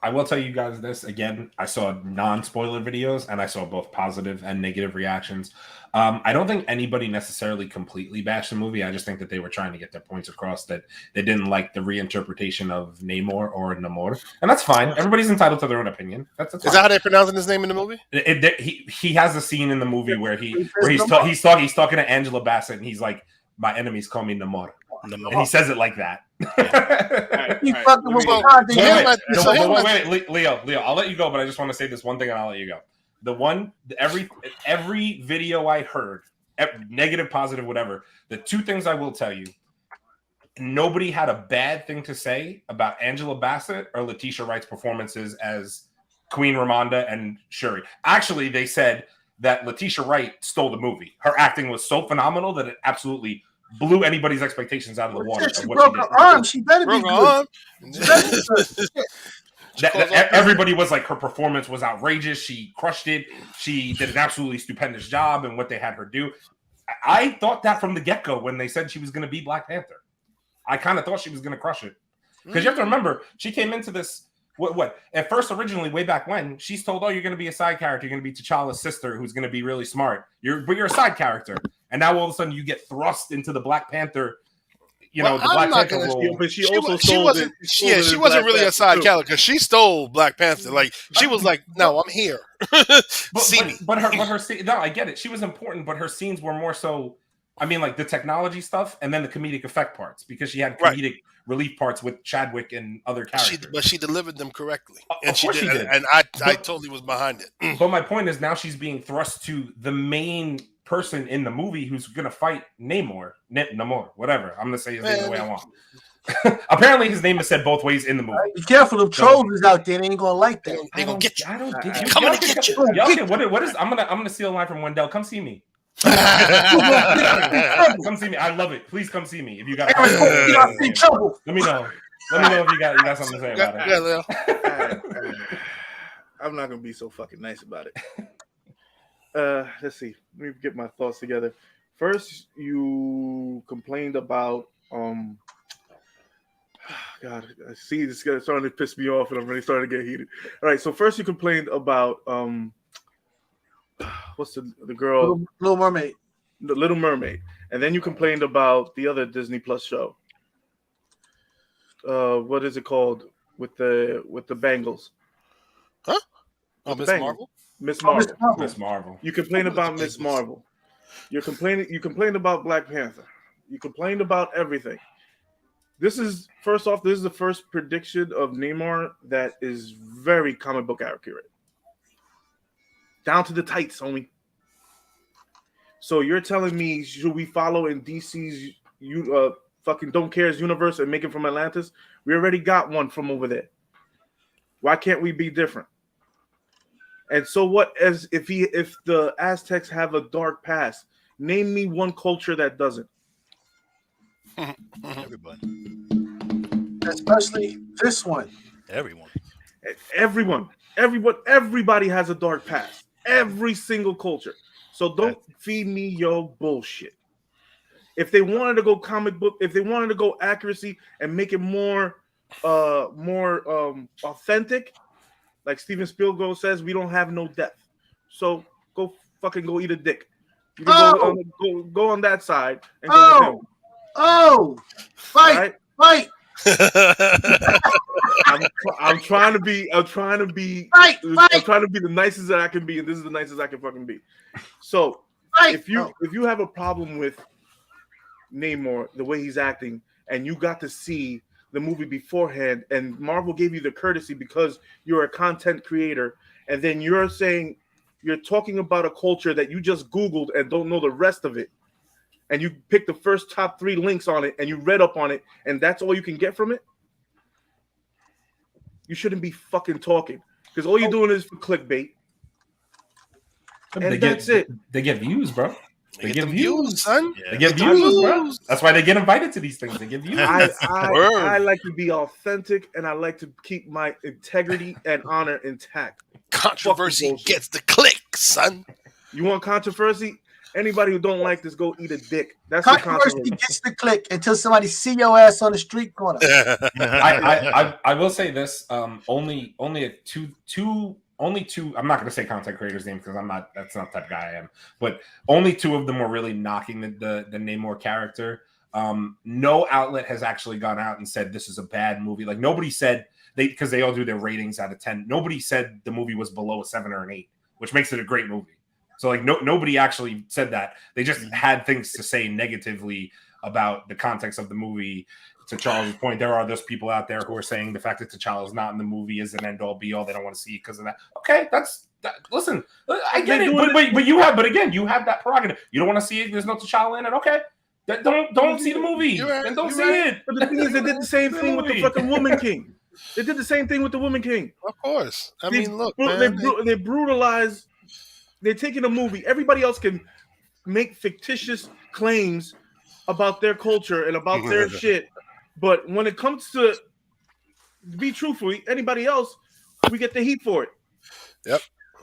[SPEAKER 1] I will tell you guys this again. I saw non-spoiler videos and I saw both positive and negative reactions. I don't think anybody necessarily completely bashed the movie. I just think that they were trying to get their points across, that they didn't like the reinterpretation of Namor or Namor, and that's fine. Everybody's entitled to their own opinion. That's
[SPEAKER 6] Is that how they're pronouncing his name in the movie?
[SPEAKER 1] He has a scene in the movie where he's talking to Angela Bassett and he's like, "My enemies call me Namor." And he says it like that. Wait, Leo, I'll let you go, but I just want to say this one thing and I'll let you go. Every video I heard, negative, positive, whatever, the two things I will tell you, nobody had a bad thing to say about Angela Bassett or Letitia Wright's performances as Queen Ramonda and Shuri. Actually, they said that Letitia Wright stole the movie. Her acting was so phenomenal that it absolutely blew anybody's expectations out of the water.
[SPEAKER 3] She broke her arm. She better be good.
[SPEAKER 1] Everybody was like, her performance was outrageous. She crushed it. She did an absolutely stupendous job in what they had her do. I thought that from the get-go when they said she was going to be Black Panther. I kind of thought she was going to crush it. Because you have to remember, she came into this, what? At first, originally, way back when, she's told, you're going to be a side character. You're going to be T'Challa's sister who's going to be really smart. But you're a side character. And now all of a sudden you get thrust into the Black Panther, the Black Panther role.
[SPEAKER 2] But she
[SPEAKER 6] wasn't really a side character because she stole Black Panther. Like she was like, "No, I'm here."
[SPEAKER 1] But her no, I get it. She was important, but her scenes were more so. I mean, like the technology stuff and then the comedic effect parts, because she had comedic relief parts with Chadwick and other characters.
[SPEAKER 6] But she delivered them correctly, and
[SPEAKER 1] she did.
[SPEAKER 6] And I totally was behind it.
[SPEAKER 1] But my point is, now she's being thrust to the main person in the movie who's gonna fight Namor, whatever. I'm gonna say his name the way I want. Apparently, his name is said both ways in the movie.
[SPEAKER 3] Be careful, the trolls out there. They ain't gonna like that.
[SPEAKER 6] They gonna get you.
[SPEAKER 1] I don't get
[SPEAKER 6] you. Coming to get you.
[SPEAKER 1] What is? I'm gonna steal a line from Wendell. Come see me. Come see me. I love it. Please come see me if you got. Let me know. Let me know if you got something to say about
[SPEAKER 2] it. I'm not gonna be so fucking nice about it. Let's see. Let me get my thoughts together. First, you complained about God, I see this guy starting to piss me off, and I'm really starting to get heated. All right, so first you complained about what's the girl?
[SPEAKER 3] Little Mermaid.
[SPEAKER 2] The Little Mermaid, and then you complained about the other Disney Plus show. What is it called with the bangles?
[SPEAKER 6] Huh? Oh, Miss Marvel.
[SPEAKER 2] Miss Marvel. You complained about Miss Marvel. You complained about Black Panther. You complained about everything. This is the first prediction of Namor that is very comic book accurate. Down to the tights, homie. So you're telling me, should we follow in DC's fucking Don't Cares universe and make it from Atlantis? We already got one from over there. Why can't we be different? And so what? As if the Aztecs have a dark past, name me one culture that doesn't.
[SPEAKER 4] Everybody.
[SPEAKER 3] Especially this one.
[SPEAKER 2] Everybody has a dark past. Every single culture. So don't feed me your bullshit. If they wanted to go comic book, if they wanted to go accuracy and make it more authentic, like Steven Spielberg says, we don't have no depth. So go eat a dick. You can go on that side and go with him.
[SPEAKER 3] Fight.
[SPEAKER 2] I'm trying to be the nicest that I can be, and this is the nicest I can fucking be. So if you have a problem with Namor, the way he's acting, and you got to see the movie beforehand, and Marvel gave you the courtesy because you're a content creator, and then you're talking about a culture that you just Googled and don't know the rest of it, and you pick the first top 3 links on it and you read up on it, and that's all you can get from it, you shouldn't be fucking talking, because all you're doing is for clickbait. And that's it.
[SPEAKER 1] They get views, bro. They get views,
[SPEAKER 6] son.
[SPEAKER 1] Yeah. They get views, bro. That's why they get invited to these things. They get views.
[SPEAKER 2] I like to be authentic, and I like to keep my integrity and honor intact.
[SPEAKER 6] Controversy gets the click, son.
[SPEAKER 2] You want controversy? Anybody who don't like this, go eat a dick. That's
[SPEAKER 3] controversy gets the click until somebody see your ass on the street corner.
[SPEAKER 1] I will say this. Only two. I'm not going to say content creators' names because that's not the type of guy I am. But only 2 of them were really knocking the Namor character. No outlet has actually gone out and said this is a bad movie. Like nobody said because they all do their ratings out of 10. Nobody said the movie was below a 7 or an 8, which makes it a great movie. So like nobody actually said that. They just had things to say negatively about the context of the movie. To Charles' point, there are those people out there who are saying the fact that T'Challa is not in the movie is an end-all be-all. They don't want to see it because of that. Okay, listen, I get it, but you have that prerogative. You don't want to see it. There's no T'Challa in it. Okay, don't see the movie and don't see it.
[SPEAKER 2] But the thing is, they did the same thing with the fucking Woman King. They did the same thing with the Woman King.
[SPEAKER 6] Of course. Look,
[SPEAKER 2] they brutalize. They're taking a movie. Everybody else can make fictitious claims about their culture and about their shit. But when it comes to be truthful, anybody else, we get the heat for it.
[SPEAKER 6] Yep.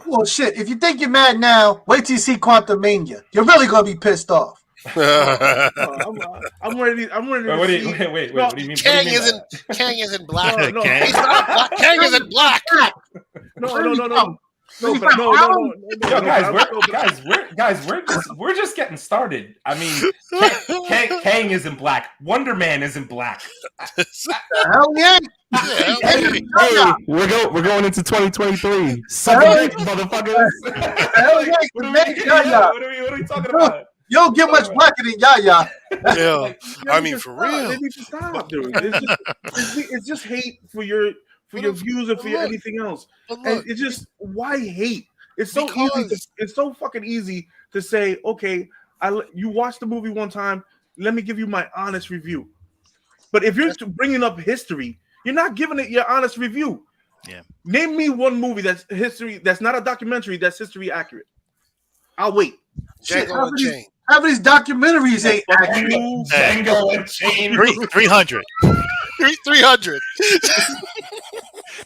[SPEAKER 3] Well, shit. If you think you're mad now, wait till you see Quantumania. You're really gonna be pissed off.
[SPEAKER 2] I'm ready.
[SPEAKER 1] Wait. What do you mean?
[SPEAKER 6] Kang isn't black.
[SPEAKER 2] No.
[SPEAKER 6] He's not black. Kang isn't black.
[SPEAKER 2] No.
[SPEAKER 1] Yo, guys, we're just getting started. I mean, Kang isn't black. Wonder Man isn't black.
[SPEAKER 3] Hell yeah!
[SPEAKER 7] Hey, we're going into 2023. Motherfuckers.
[SPEAKER 3] Hell yeah!
[SPEAKER 1] What are we talking about?
[SPEAKER 3] You don't get much blacker than Yaya.
[SPEAKER 6] Yeah, I mean for real.
[SPEAKER 2] They need to stop, dude. It's just hate for your views and for your anything else. And it's just why hate? It's so easy. It's so fucking easy to say, okay, you watched the movie one time. Let me give you my honest review. But if you're bringing up history, you're not giving it your honest review.
[SPEAKER 4] Yeah.
[SPEAKER 2] Name me one movie that's history. That's not a documentary. That's history accurate. I'll wait.
[SPEAKER 6] Django Unchained.
[SPEAKER 3] Half of these documentaries ain't accurate.
[SPEAKER 1] Django Unchained.
[SPEAKER 4] 300.
[SPEAKER 6] 300.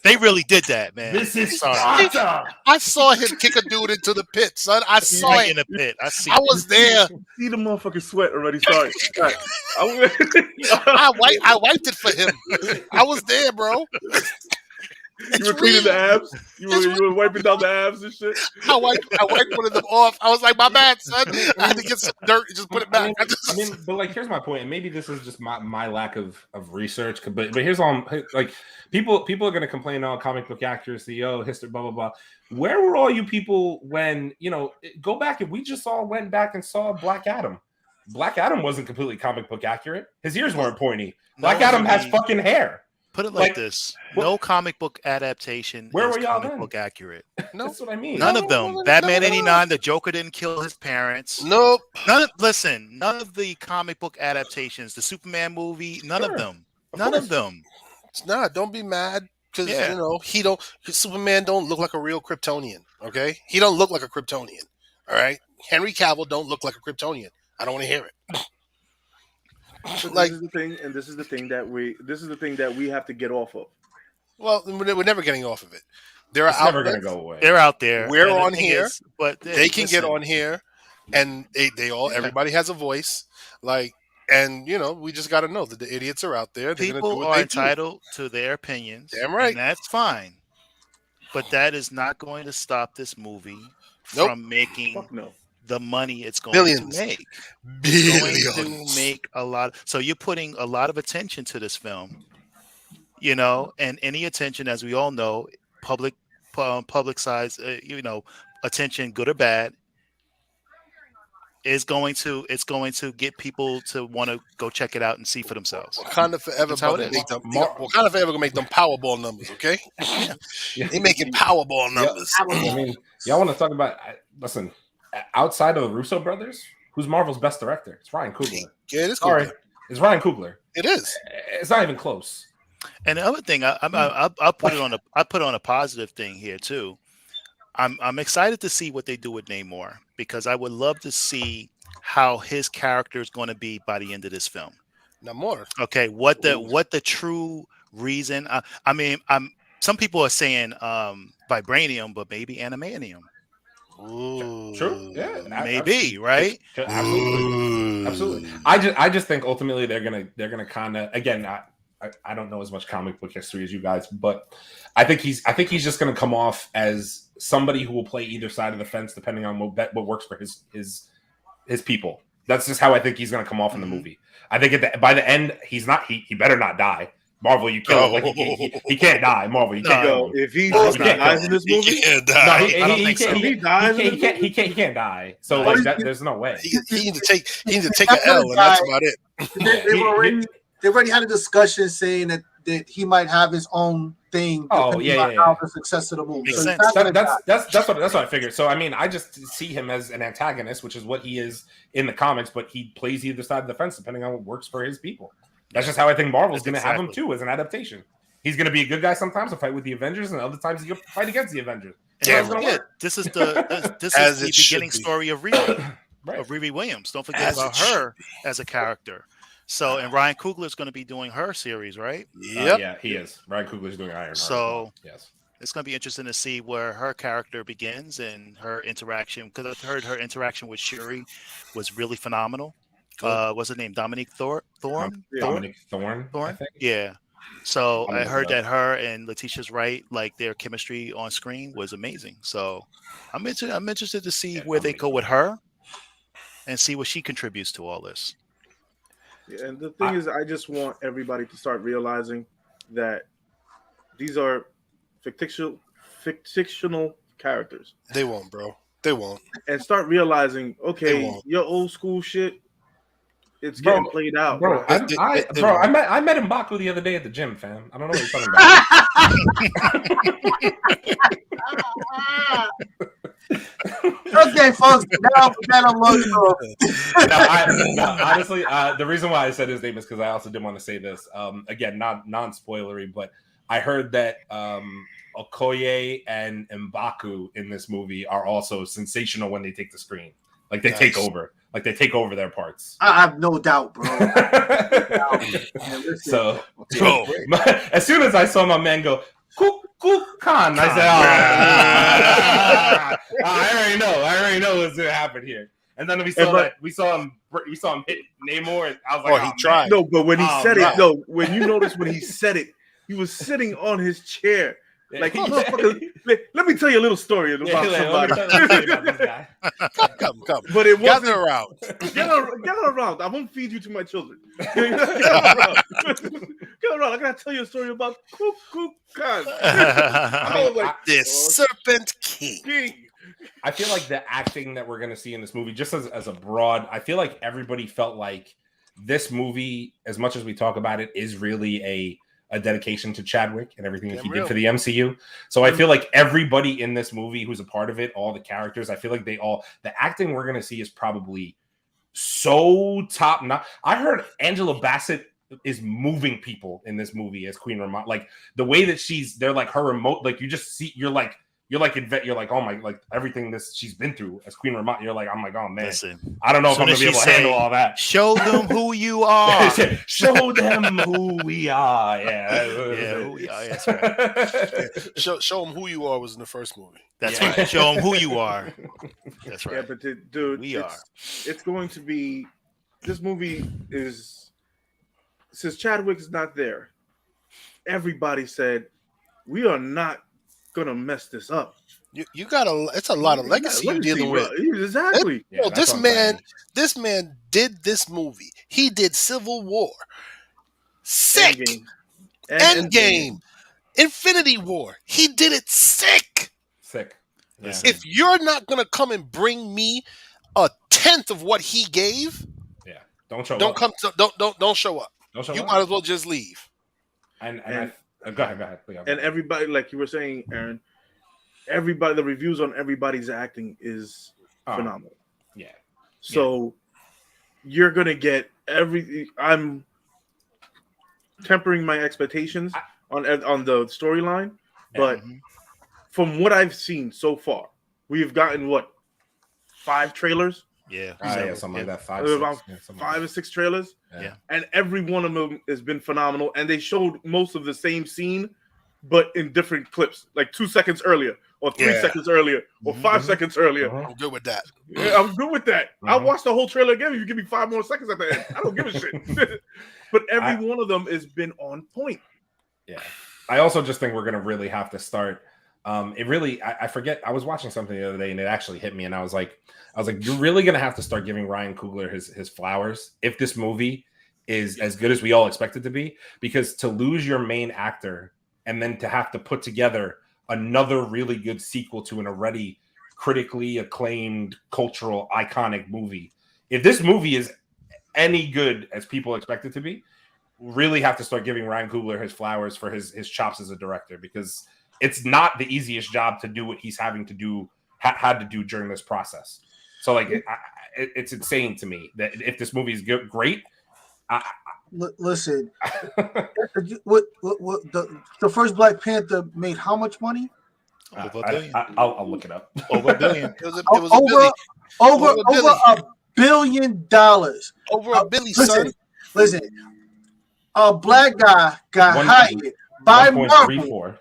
[SPEAKER 4] They really did that, man.
[SPEAKER 1] This is Sparta.
[SPEAKER 6] I saw him kick a dude into the pit, son. I saw it
[SPEAKER 4] in the pit. I
[SPEAKER 6] was there.
[SPEAKER 2] See the motherfucking sweat already. Sorry. Right.
[SPEAKER 6] I wiped it for him. I was there, bro.
[SPEAKER 2] You were cleaning the abs. You were wiping down the abs and shit.
[SPEAKER 6] I wiped one of them off. I was like, my bad, son. I had to get some dirt and just put it back.
[SPEAKER 1] I mean, but like, here's my point, and maybe this is just my lack of research. But here's all like people are going to complain on comic book accuracy, history, blah blah blah. Where were all you people when go back and we just all went back and saw Black Adam? Black Adam wasn't completely comic book accurate. His ears weren't pointy. Black Adam has fucking hair.
[SPEAKER 4] Put it like this: no comic book adaptation
[SPEAKER 1] where
[SPEAKER 4] is
[SPEAKER 1] were y'all
[SPEAKER 4] comic
[SPEAKER 1] then?
[SPEAKER 4] book accurate.
[SPEAKER 1] No, that's what I mean.
[SPEAKER 4] None of them. Batman '89, the Joker didn't kill his parents.
[SPEAKER 6] Nope.
[SPEAKER 4] None of the comic book adaptations, the Superman movie, none of them. None of them.
[SPEAKER 6] It's not. Don't be mad. Because Superman don't look like a real Kryptonian. Okay, he don't look like a Kryptonian. All right, Henry Cavill don't look like a Kryptonian. I don't want to hear it.
[SPEAKER 2] This is the thing, and this is the thing that we have to get off of.
[SPEAKER 6] Well, we're never getting off of it. They're
[SPEAKER 1] It's never going to go away.
[SPEAKER 4] They're out there.
[SPEAKER 6] We're on here,
[SPEAKER 4] but
[SPEAKER 6] they can get on here, and everybody has a voice. And we just got to know that the idiots are out there.
[SPEAKER 4] People are entitled to their opinions.
[SPEAKER 6] Damn right,
[SPEAKER 4] and that's fine. But that is not going to stop this movie from making the money it's going to make. It's going to make a lot. So you're putting a lot of attention to this film, and any attention, as we all know, public size, attention, good or bad, it's going to get people to want to go check it out and see for themselves.
[SPEAKER 6] Wakanda Forever gonna make them Powerball numbers, okay? They making Powerball numbers.
[SPEAKER 1] I mean, y'all want to talk about? Listen, outside of the Russo brothers, who's Marvel's best director? It's Ryan Coogler.
[SPEAKER 6] Yeah, it is.
[SPEAKER 1] Sorry, it's Ryan Coogler.
[SPEAKER 6] It is.
[SPEAKER 1] It's not even close.
[SPEAKER 4] And the other thing, I put it on a positive thing here too. I'm excited to see what they do with Namor, because I would love to see how his character is going to be by the end of this film.
[SPEAKER 6] Namor.
[SPEAKER 4] Okay, what the true reason? Some people are saying vibranium, but maybe animanium.
[SPEAKER 6] Ooh.
[SPEAKER 1] True. Yeah.
[SPEAKER 4] Maybe. Right.
[SPEAKER 1] Absolutely. I just think ultimately they're gonna kind of, again. I don't know as much comic book history as you guys, but I think he's just going to come off as somebody who will play either side of the fence depending on what works for his people. That's just how I think he's going to come off in the movie. I think by the end, he better not die. Marvel, you kill him. He can't die. Marvel, you can't go.
[SPEAKER 2] If he dies in this movie,
[SPEAKER 6] he can't die.
[SPEAKER 1] He can't die. So there's no way.
[SPEAKER 6] He needs to take an L, and that's about it.
[SPEAKER 3] They already had a discussion saying that he might have his own thing.
[SPEAKER 1] How
[SPEAKER 3] the success of the movie. So
[SPEAKER 1] that's what I figured. So I mean, I just see him as an antagonist, which is what he is in the comics, but he plays either side of the fence depending on what works for his people. That's just how I think Marvel's going to have him too, as an adaptation. He's going to be a good guy sometimes to fight with the Avengers, and other times he'll fight against the Avengers.
[SPEAKER 4] This is the beginning story of Riri, of Riri Williams. Don't forget about her as a character. So, and Ryan Coogler is going to be doing her series, right?
[SPEAKER 6] Yep.
[SPEAKER 1] Yeah, he is. Ryan Coogler is doing Iron Heart.
[SPEAKER 4] So,
[SPEAKER 1] yes,
[SPEAKER 4] it's going to be interesting to see where her character begins and her interaction. Because I've heard her interaction with Shuri was really phenomenal. What's her name? Dominique Thorne.
[SPEAKER 1] Dominique Thorne. I think.
[SPEAKER 4] Yeah. So I heard that her and Letitia's Wright, like their chemistry on screen, was amazing. So I'm interested to see where they go with her and see what she contributes to all this.
[SPEAKER 2] Yeah, and the thing is, I just want everybody to start realizing that these are fictional characters.
[SPEAKER 6] They won't, bro. They won't.
[SPEAKER 2] And start realizing, okay, your old school shit, it's getting played out.
[SPEAKER 1] Bro, I met M'Baku the other day at the gym, fam. I don't know what you're talking about.
[SPEAKER 3] Okay, folks. Now I'm
[SPEAKER 1] honestly, the reason why I said his name is because I also did want to say this. Again, not non-spoilery, but I heard that Okoye and M'Baku in this movie are also sensational when they take the screen. Like they take over. Like they take over their parts.
[SPEAKER 3] I have no doubt, bro.
[SPEAKER 1] So, as soon as I saw my man go, Khan, I said, I already know what's gonna happen here. And then we saw him hit Namor, and I was like,
[SPEAKER 6] he tried.
[SPEAKER 2] No, but when he said it, when you notice when he said it, he was sitting on his chair. Like, motherfucker, let me tell you a little story about somebody.
[SPEAKER 6] Come.
[SPEAKER 2] But it wasn't
[SPEAKER 6] gather around.
[SPEAKER 2] Gather around. I won't feed you to my children. Gather around. I gotta tell you a story about Khan.
[SPEAKER 6] The Serpent King.
[SPEAKER 1] I feel like the acting that we're gonna see in this movie, just as a broad, I feel like everybody felt like this movie, as much as we talk about it, is really a dedication to Chadwick and everything that he did for the MCU. So I feel like everybody in this movie who's a part of it, all the characters, I feel like the acting we're going to see is probably so top notch. I heard Angela Bassett is moving people in this movie as Queen Ramonda. Like the way that they're like her remote, like you just see, you're like, oh my, like everything she's been through as Queen Ramonda. You're like, I'm like, oh man,
[SPEAKER 4] Listen,
[SPEAKER 1] I don't know if I'm gonna be able to handle all that.
[SPEAKER 4] Show them who you are.
[SPEAKER 1] Show them who we are. Yeah,
[SPEAKER 4] who we are. That's right.
[SPEAKER 6] Show them who you are was in the first movie.
[SPEAKER 4] That's right. Show them who you are. That's right.
[SPEAKER 2] Yeah, but dude, it's going to be. This movie is, since Chadwick's not there, everybody said we are not gonna mess this up.
[SPEAKER 6] You got it's a lot of legacy you're dealing with.
[SPEAKER 2] Exactly.
[SPEAKER 6] This man did this movie. He did Civil War, sick, Endgame, Infinity War. He did it sick.
[SPEAKER 1] Yeah.
[SPEAKER 6] If you're not gonna come and bring me a tenth of what he gave,
[SPEAKER 1] don't show up.
[SPEAKER 6] Don't show up.
[SPEAKER 1] Don't show
[SPEAKER 6] You
[SPEAKER 1] up.
[SPEAKER 6] might as well just leave.
[SPEAKER 1] And go ahead.
[SPEAKER 2] And everybody, like you were saying, Aaron, the reviews on everybody's acting is phenomenal.
[SPEAKER 1] Yeah.
[SPEAKER 2] So you're gonna get everything. I'm tempering my expectations on the storyline, but from what I've seen so far, we've gotten 5 trailers.
[SPEAKER 1] Something like that. 5
[SPEAKER 2] or 6 trailers.
[SPEAKER 1] Yeah.
[SPEAKER 2] And every one of them has been phenomenal. And they showed most of the same scene, but in different clips, like 2 seconds earlier, or 3 seconds earlier, or 5 seconds earlier.
[SPEAKER 6] I'm good with that.
[SPEAKER 2] Yeah, I'm good with that. I'll watch the whole trailer again if you give me 5 more seconds at the end. I don't give a shit. But every one of them has been on point.
[SPEAKER 1] Yeah. I also just think we're gonna really have to start. I forget. I was watching something the other day and it actually hit me, and I was like, you're really gonna have to start giving Ryan Coogler his flowers if this movie is as good as we all expect it to be. Because to lose your main actor and then to have to put together another really good sequel to an already critically acclaimed, cultural, iconic movie, if this movie is any good as people expect it to be, really have to start giving Ryan Coogler his flowers for his chops as a director, because it's not the easiest job to do what he's having to do, had to do during this process. So like, it's insane to me that if this movie is great.
[SPEAKER 3] Listen, what the first Black Panther made how much money?
[SPEAKER 4] Over $1 billion.
[SPEAKER 1] I'll look it up.
[SPEAKER 4] Over $1 billion.
[SPEAKER 6] It was a billion.
[SPEAKER 3] Over $1 billion.
[SPEAKER 6] Over a billion, son.
[SPEAKER 3] Listen, a black guy got hired by Marvel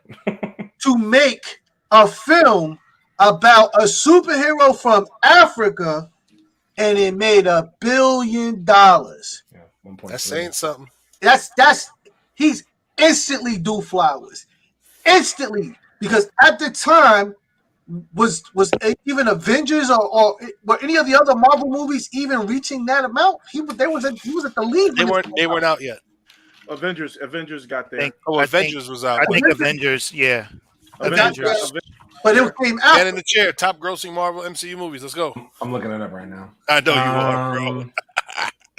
[SPEAKER 3] to make a film about a superhero from Africa, and it made $1 billion.
[SPEAKER 6] That's saying something.
[SPEAKER 3] That's he's instantly due flowers, instantly, because at the time was even Avengers or were any of the other Marvel movies even reaching that amount? He was at the lead.
[SPEAKER 6] They weren't out yet.
[SPEAKER 2] Avengers got there.
[SPEAKER 6] Avengers was out.
[SPEAKER 4] I think Avengers, yeah.
[SPEAKER 3] Avengers. But it came out.
[SPEAKER 6] Man in the chair, top grossing Marvel MCU movies. Let's go.
[SPEAKER 1] I'm looking it up right now.
[SPEAKER 6] I know you are, bro.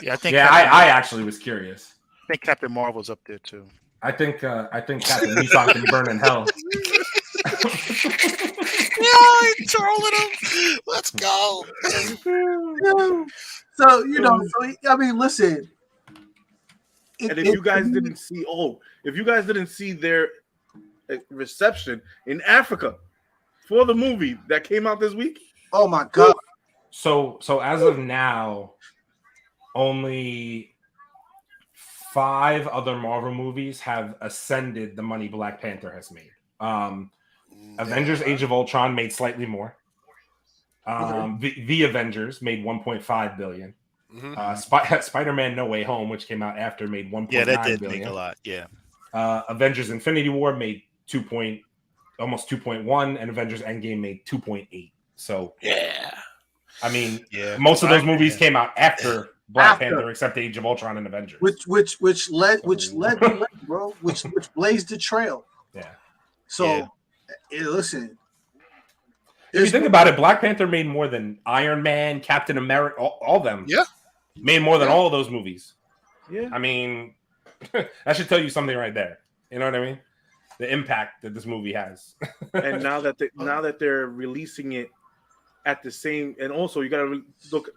[SPEAKER 4] Yeah, I think.
[SPEAKER 1] Yeah, I actually was curious.
[SPEAKER 4] I think Captain Marvel's up there too.
[SPEAKER 1] I think Captain Nissan can burn in hell.
[SPEAKER 6] Yeah, he's trolling him. Let's go.
[SPEAKER 3] So I mean, listen.
[SPEAKER 2] And if you guys didn't see their reception in Africa for the movie that came out this week,
[SPEAKER 3] oh my god!
[SPEAKER 1] So as of now, only 5 other Marvel movies have ascended the money Black Panther has made. Avengers: Age of Ultron made slightly more. The Avengers made $1.5 billion. Spider-Man: No Way Home, which came out after, made $1.9 billion.
[SPEAKER 4] Yeah, that did make a lot. Yeah.
[SPEAKER 1] Avengers: Infinity War made almost 2.1, and Avengers: Endgame made 2.8. So
[SPEAKER 6] yeah,
[SPEAKER 1] I mean, most of those movies came out after Black Panther, except Age of Ultron and Avengers,
[SPEAKER 3] which led the way, bro, which blazed the trail.
[SPEAKER 1] Yeah.
[SPEAKER 3] So listen.
[SPEAKER 1] If you think about it, Black Panther made more than Iron Man, Captain America, all of them.
[SPEAKER 6] Yeah.
[SPEAKER 1] Made more than all of those movies.
[SPEAKER 2] Yeah.
[SPEAKER 1] I mean, that should tell you something right there. You know what I mean? The impact that this movie has.
[SPEAKER 2] And now that they're releasing it at the same, and also you got to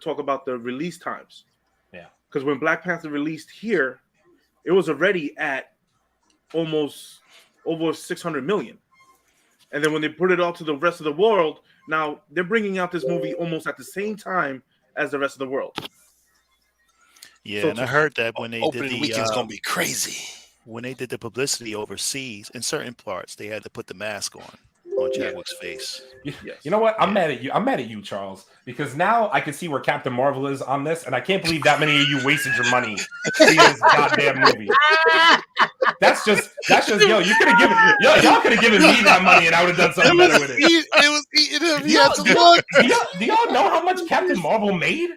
[SPEAKER 2] talk about the release times.
[SPEAKER 1] Yeah.
[SPEAKER 2] Because when Black Panther released here, it was already at almost over 600 million. And then when they put it all to the rest of the world, now they're bringing out this movie almost at the same time as the rest of the world.
[SPEAKER 4] Yeah,
[SPEAKER 2] So
[SPEAKER 4] and I heard that when they did
[SPEAKER 6] Opening weekend's
[SPEAKER 4] the
[SPEAKER 6] gonna be crazy.
[SPEAKER 4] when they did the publicity overseas, in certain parts, they had to put the mask on Chadwick's face.
[SPEAKER 1] You know what? I'm mad at you. I'm mad at you, Charles, because now I can see where Captain Marvel is on this, and I can't believe that many of you wasted your money seeing this goddamn movie. That's just yo. You could have given y'all could have given me that money, and I would have done something better with it.
[SPEAKER 6] It was eating him. He had to look.
[SPEAKER 1] Do y'all know how much Captain Marvel made?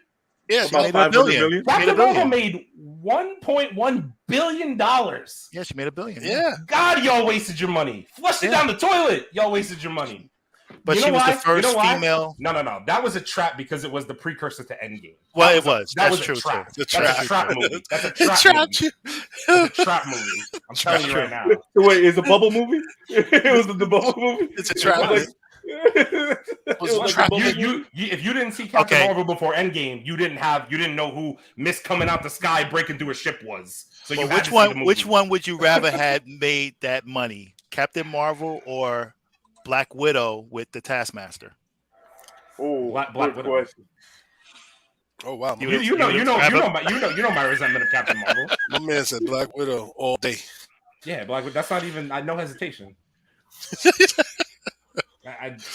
[SPEAKER 4] Yeah,
[SPEAKER 2] About
[SPEAKER 4] she made $1
[SPEAKER 2] 500
[SPEAKER 4] billion.
[SPEAKER 2] million.
[SPEAKER 1] Captain Marvel made $1.1 billion.
[SPEAKER 4] Yeah, she made $1 billion.
[SPEAKER 6] Yeah.
[SPEAKER 1] God, y'all wasted your money. Flushed it down the toilet. Y'all wasted your money.
[SPEAKER 4] But
[SPEAKER 1] You
[SPEAKER 4] she
[SPEAKER 1] know
[SPEAKER 4] was
[SPEAKER 1] why?
[SPEAKER 4] the first
[SPEAKER 1] You know why?
[SPEAKER 4] female.
[SPEAKER 1] No. That was a trap because it was the precursor to Endgame.
[SPEAKER 4] Well,
[SPEAKER 1] That
[SPEAKER 4] it was.
[SPEAKER 1] That
[SPEAKER 4] That's
[SPEAKER 1] was
[SPEAKER 4] true,
[SPEAKER 1] a trap.
[SPEAKER 6] too.
[SPEAKER 1] That's a trap movie. That's a
[SPEAKER 6] It
[SPEAKER 1] trap
[SPEAKER 6] trapped
[SPEAKER 1] movie.
[SPEAKER 6] you.
[SPEAKER 1] That's a trap movie. I'm telling you right now.
[SPEAKER 2] So wait, is a bubble movie? It was the bubble movie.
[SPEAKER 6] It's a trap.
[SPEAKER 2] It was like a
[SPEAKER 6] trap.
[SPEAKER 2] bubble movie.
[SPEAKER 1] You, if you didn't see Captain
[SPEAKER 4] Okay.
[SPEAKER 1] Marvel before Endgame, you didn't know who Miss coming out the sky breaking through a ship was. So you
[SPEAKER 4] But
[SPEAKER 1] had
[SPEAKER 4] which
[SPEAKER 1] to see the
[SPEAKER 4] one?
[SPEAKER 1] movie.
[SPEAKER 4] Which one would you rather had made that money? Captain Marvel or Black Widow with the Taskmaster?
[SPEAKER 2] Oh,
[SPEAKER 1] Black
[SPEAKER 2] good
[SPEAKER 1] Widow.
[SPEAKER 2] question.
[SPEAKER 6] Oh wow.
[SPEAKER 1] You know my resentment of Captain Marvel.
[SPEAKER 6] My man said Black Widow all day.
[SPEAKER 1] Yeah, Black Widow. That's not even. No hesitation.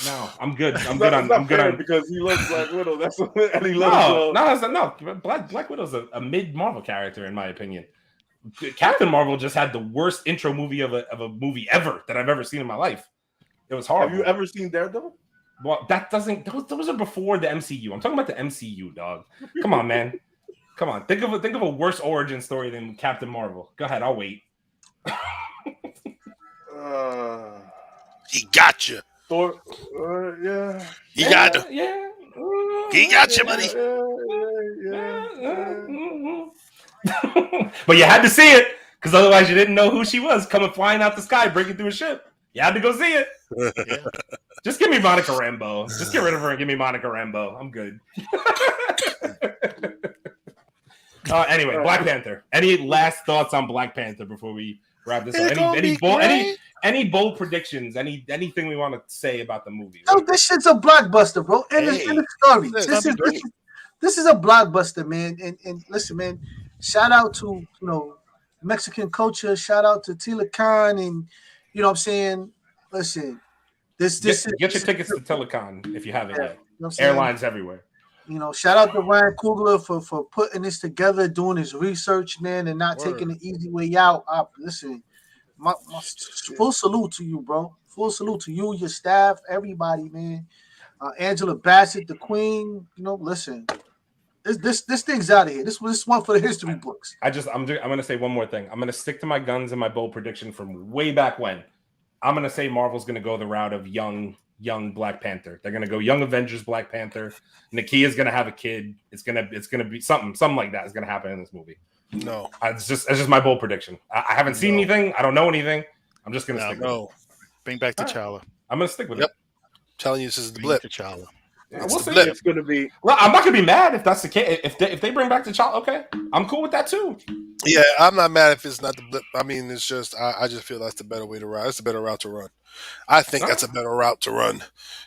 [SPEAKER 1] No, I'm good. I'm good on.
[SPEAKER 2] Because he loves Black Widow. That's what, and he
[SPEAKER 1] No,
[SPEAKER 2] loves.
[SPEAKER 1] no. Black Widow's a mid Marvel character in my opinion. Captain Marvel just had the worst intro movie of a movie ever that I've ever seen in my life. It was horrible.
[SPEAKER 2] Have you ever seen Daredevil?
[SPEAKER 1] Well, that doesn't. Those are before the MCU. I'm talking about the MCU, dog. Come on, man. Come on. Think of a worse origin story than Captain Marvel. Go ahead. I'll wait.
[SPEAKER 6] He got you.
[SPEAKER 2] Thor. Yeah.
[SPEAKER 6] He got you.
[SPEAKER 1] Yeah.
[SPEAKER 6] He got you, buddy.
[SPEAKER 1] But you had to see it because otherwise you didn't know who she was coming flying out the sky, breaking through a ship. You had to go see it.
[SPEAKER 4] Yeah.
[SPEAKER 1] Just give me Monica Rambeau. Just get rid of her and give me Monica Rambeau. I'm good. Anyway, Black Panther. Any last thoughts on Black Panther before we wrap this up? Any bold predictions? Anything we want to say about the movie?
[SPEAKER 3] No, this shit's a blockbuster, bro. And it's a story. This is a blockbuster, man. And listen, man. Shout out to Mexican culture. Shout out to Tila Khan, and you know what I'm saying. Listen, get
[SPEAKER 1] your tickets to Telecon if you haven't yet.
[SPEAKER 3] You know
[SPEAKER 1] Airlines everywhere.
[SPEAKER 3] Shout out to Ryan Coogler for putting this together, doing his research, man, and not taking the easy way out. Listen, my full salute to you, bro. Full salute to you, your staff, everybody, man. Angela Bassett, the queen. Listen, this thing's out of here. This one for the history books.
[SPEAKER 1] I'm gonna say one more thing. I'm gonna stick to my guns and my bold prediction from way back when. I'm gonna say Marvel's gonna go the route of young Black Panther. They're gonna go Young Avengers Black Panther. Nakia's gonna have a kid. It's gonna be something like that is gonna happen in this movie.
[SPEAKER 6] No,
[SPEAKER 1] it's just my bold prediction. I haven't seen anything. I don't know anything. I'm just gonna stick with it.
[SPEAKER 4] Bring back T'Challa.
[SPEAKER 1] I'm gonna stick with it.
[SPEAKER 6] Telling you this is the blip.
[SPEAKER 4] T'Challa.
[SPEAKER 1] We'll see.
[SPEAKER 2] It's gonna be.
[SPEAKER 1] Well, I'm not gonna be mad if that's the case. If they bring back T'Challa, okay, I'm cool with that too.
[SPEAKER 6] Yeah, I'm not mad if it's not the blip. I mean, it's just I just feel that's the better way to run. It's a better route to run. I think that's a better route to run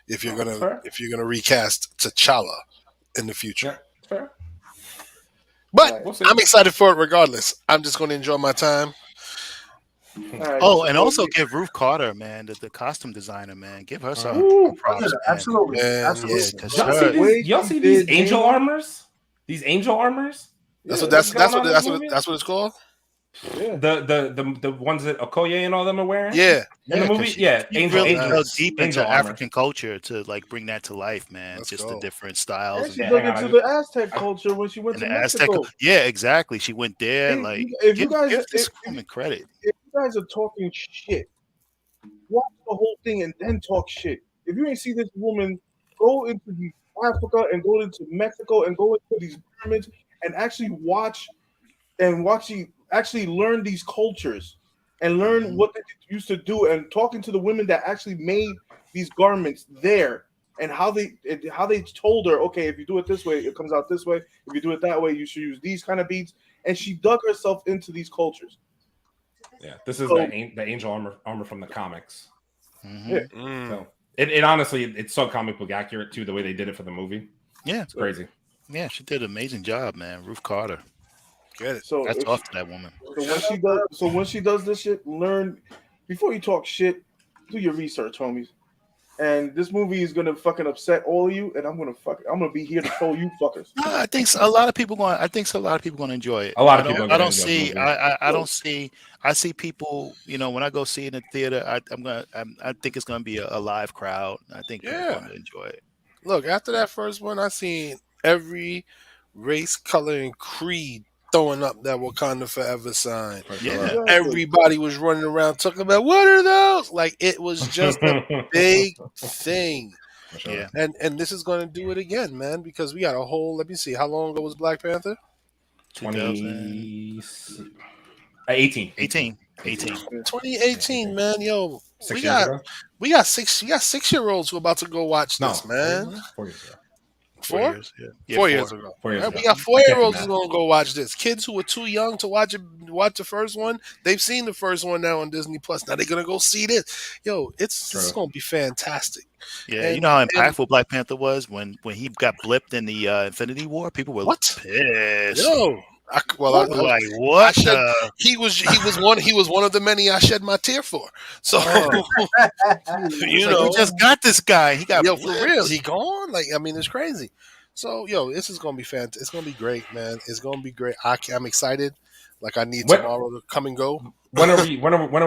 [SPEAKER 6] if you're gonna recast T'Challa in the future.
[SPEAKER 1] Yeah, fair.
[SPEAKER 6] But
[SPEAKER 1] We'll see.
[SPEAKER 6] I'm excited for it regardless. I'm just going to enjoy my time.
[SPEAKER 4] Oh, and also give Ruth Carter, man, the costume designer, man, give her some props. Man.
[SPEAKER 3] Absolutely.
[SPEAKER 6] Yeah,
[SPEAKER 3] Absolutely.
[SPEAKER 1] Y'all see these angel armors? These angel armors?
[SPEAKER 6] That's what it's called.
[SPEAKER 2] Yeah.
[SPEAKER 1] The ones that Okoye and all them are wearing?
[SPEAKER 6] Yeah.
[SPEAKER 1] In the movie? Yeah.
[SPEAKER 4] Angel deep into
[SPEAKER 1] angel armor.
[SPEAKER 4] African culture to bring that to life, man.
[SPEAKER 6] Let's
[SPEAKER 4] just
[SPEAKER 6] go.
[SPEAKER 4] the different styles.
[SPEAKER 2] And she dug into the Aztec culture when she went to
[SPEAKER 4] And the Aztec,
[SPEAKER 2] Mexico.
[SPEAKER 4] yeah, exactly. She went there. Give this woman credit.
[SPEAKER 2] If you guys are talking shit, watch the whole thing and then talk shit. If you ain't see this woman go into Africa and go into Mexico and go into these pyramids and actually actually learn these cultures and learn what they used to do, and talking to the women that actually made these garments there, and how they told her, okay, if you do it this way, it comes out this way. If you do it that way, you should use these kind of beads. and she dug herself into these cultures.
[SPEAKER 1] Yeah, this is
[SPEAKER 2] So-
[SPEAKER 1] the angel armor from the comics.
[SPEAKER 4] Mhm.
[SPEAKER 6] Mm.
[SPEAKER 1] So it honestly it's so comic book accurate too the way they did it for the movie.
[SPEAKER 4] Yeah,
[SPEAKER 1] It's crazy.
[SPEAKER 4] yeah, she did an amazing job, man. Ruth Carter.
[SPEAKER 6] Get it.
[SPEAKER 2] So
[SPEAKER 4] That's
[SPEAKER 2] if-
[SPEAKER 4] off to that woman.
[SPEAKER 2] So when she does this shit, learn before you talk shit. Do your research, homies. And this movie is gonna fucking upset all of you, and I'm gonna be here to troll you fuckers.
[SPEAKER 4] No, I think a lot of people going. I think a lot of people going to enjoy it.
[SPEAKER 1] A lot of
[SPEAKER 4] I
[SPEAKER 1] people
[SPEAKER 4] don't-
[SPEAKER 1] are
[SPEAKER 4] I
[SPEAKER 1] gonna
[SPEAKER 4] don't
[SPEAKER 1] enjoy the
[SPEAKER 4] see.
[SPEAKER 1] movie.
[SPEAKER 4] I don't see. I see people. You know, when I go see it in the theater, I think it's going to be a live crowd. I think people are
[SPEAKER 6] Yeah.
[SPEAKER 4] going to enjoy it.
[SPEAKER 6] Look, after that first one, I seen every race, color, and creed throwing up that Wakanda Forever sign.
[SPEAKER 4] Yeah.
[SPEAKER 6] Everybody was running around talking about what are those? Like it was just a big thing.
[SPEAKER 1] For sure.
[SPEAKER 4] Yeah.
[SPEAKER 6] And this is going to do it again, man, because we got a whole. Let me see, how long ago was Black Panther?
[SPEAKER 1] 18.
[SPEAKER 6] 2018, man. Yo,
[SPEAKER 1] 6
[SPEAKER 6] we
[SPEAKER 1] years
[SPEAKER 6] got
[SPEAKER 1] ago?
[SPEAKER 6] we got 6-year-olds who are about to go watch
[SPEAKER 1] No,
[SPEAKER 6] this, man.
[SPEAKER 1] 4 years ago.
[SPEAKER 6] 4
[SPEAKER 4] years. Yeah.
[SPEAKER 6] 4 years ago.
[SPEAKER 1] 4 years
[SPEAKER 6] Right,
[SPEAKER 1] ago.
[SPEAKER 6] we got
[SPEAKER 1] I
[SPEAKER 6] 4-year-olds
[SPEAKER 1] can't
[SPEAKER 6] who
[SPEAKER 1] do
[SPEAKER 6] gonna go watch this. Kids who were too young to watch the first one, they've seen the first one now on Disney Plus. Now they're gonna go see this. Yo, this is gonna be fantastic.
[SPEAKER 4] Yeah,
[SPEAKER 6] And-
[SPEAKER 4] you know how impactful Black Panther was when he got blipped in the Infinity War. People were
[SPEAKER 6] What?
[SPEAKER 4] pissed.
[SPEAKER 6] Yo,
[SPEAKER 4] Like what?
[SPEAKER 6] I shed, he was one of the many I shed my tear for. So you know,
[SPEAKER 4] we just got this guy. He got
[SPEAKER 6] yo, for
[SPEAKER 4] blipped.
[SPEAKER 6] real, he gone. Like I mean, it's crazy. So yo, this is gonna be fantastic. It's gonna be great, man. It's gonna be great. I'm excited. Like I need
[SPEAKER 1] When-
[SPEAKER 6] tomorrow to come and go.
[SPEAKER 1] When are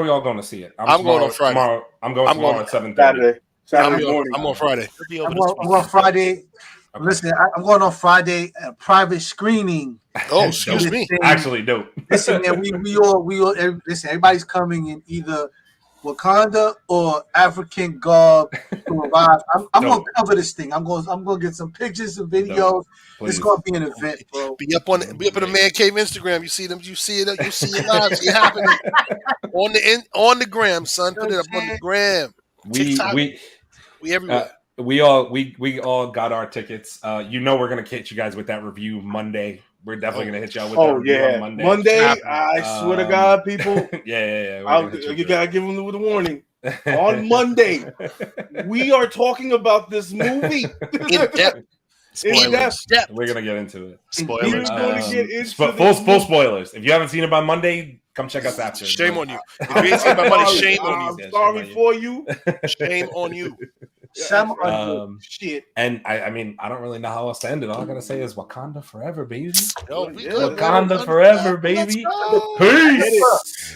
[SPEAKER 1] we all going to see it?
[SPEAKER 6] I'm going on Friday.
[SPEAKER 1] I'm going tomorrow at 7:30.
[SPEAKER 2] Saturday morning.
[SPEAKER 6] I'm on Friday.
[SPEAKER 4] He'll be over
[SPEAKER 3] I'm
[SPEAKER 4] this
[SPEAKER 3] going, I'm going Friday.
[SPEAKER 1] Okay.
[SPEAKER 3] Listen, I'm going on Friday at a private screening.
[SPEAKER 6] Oh, excuse me.
[SPEAKER 1] Actually, dope.
[SPEAKER 3] Listen, man, we all listen. Everybody's coming in either Wakanda or African garb to arrive. I'm gonna cover this thing. I'm gonna get some pictures and videos. It's gonna be an event, bro.
[SPEAKER 6] Be up in the Man Cave Instagram. You see them. You see it. You see it live. See it happening on the gram, son. Put it up on the gram. TikTok.
[SPEAKER 1] We
[SPEAKER 6] everywhere.
[SPEAKER 1] we all got our tickets. You know we're gonna catch you guys with that review Monday. We're definitely gonna hit y'all with that
[SPEAKER 2] Oh
[SPEAKER 1] review
[SPEAKER 2] yeah,
[SPEAKER 1] on Monday.
[SPEAKER 2] Monday. I swear to God, people.
[SPEAKER 1] yeah. We're gonna hit
[SPEAKER 2] You
[SPEAKER 1] with
[SPEAKER 2] gotta give them the warning. On Monday, we are talking about this movie.
[SPEAKER 6] In depth.
[SPEAKER 2] In depth.
[SPEAKER 1] We're gonna get into it.
[SPEAKER 4] Spoilers.
[SPEAKER 2] We're gonna get into
[SPEAKER 1] Full
[SPEAKER 2] this
[SPEAKER 1] spoilers. If you haven't seen it by Monday, come check us after.
[SPEAKER 6] Shame on you. If you ain't seen my money, shame on you.
[SPEAKER 2] I'm sorry for you.
[SPEAKER 6] Shame on you.
[SPEAKER 3] Sam on
[SPEAKER 2] Shit.
[SPEAKER 1] And I mean, I don't really know how else to end it. All I gotta say is Wakanda forever, baby.
[SPEAKER 6] Yo, we
[SPEAKER 2] Yeah,
[SPEAKER 6] good, man.
[SPEAKER 1] Wakanda forever, baby.
[SPEAKER 6] Let's go.
[SPEAKER 1] Peace.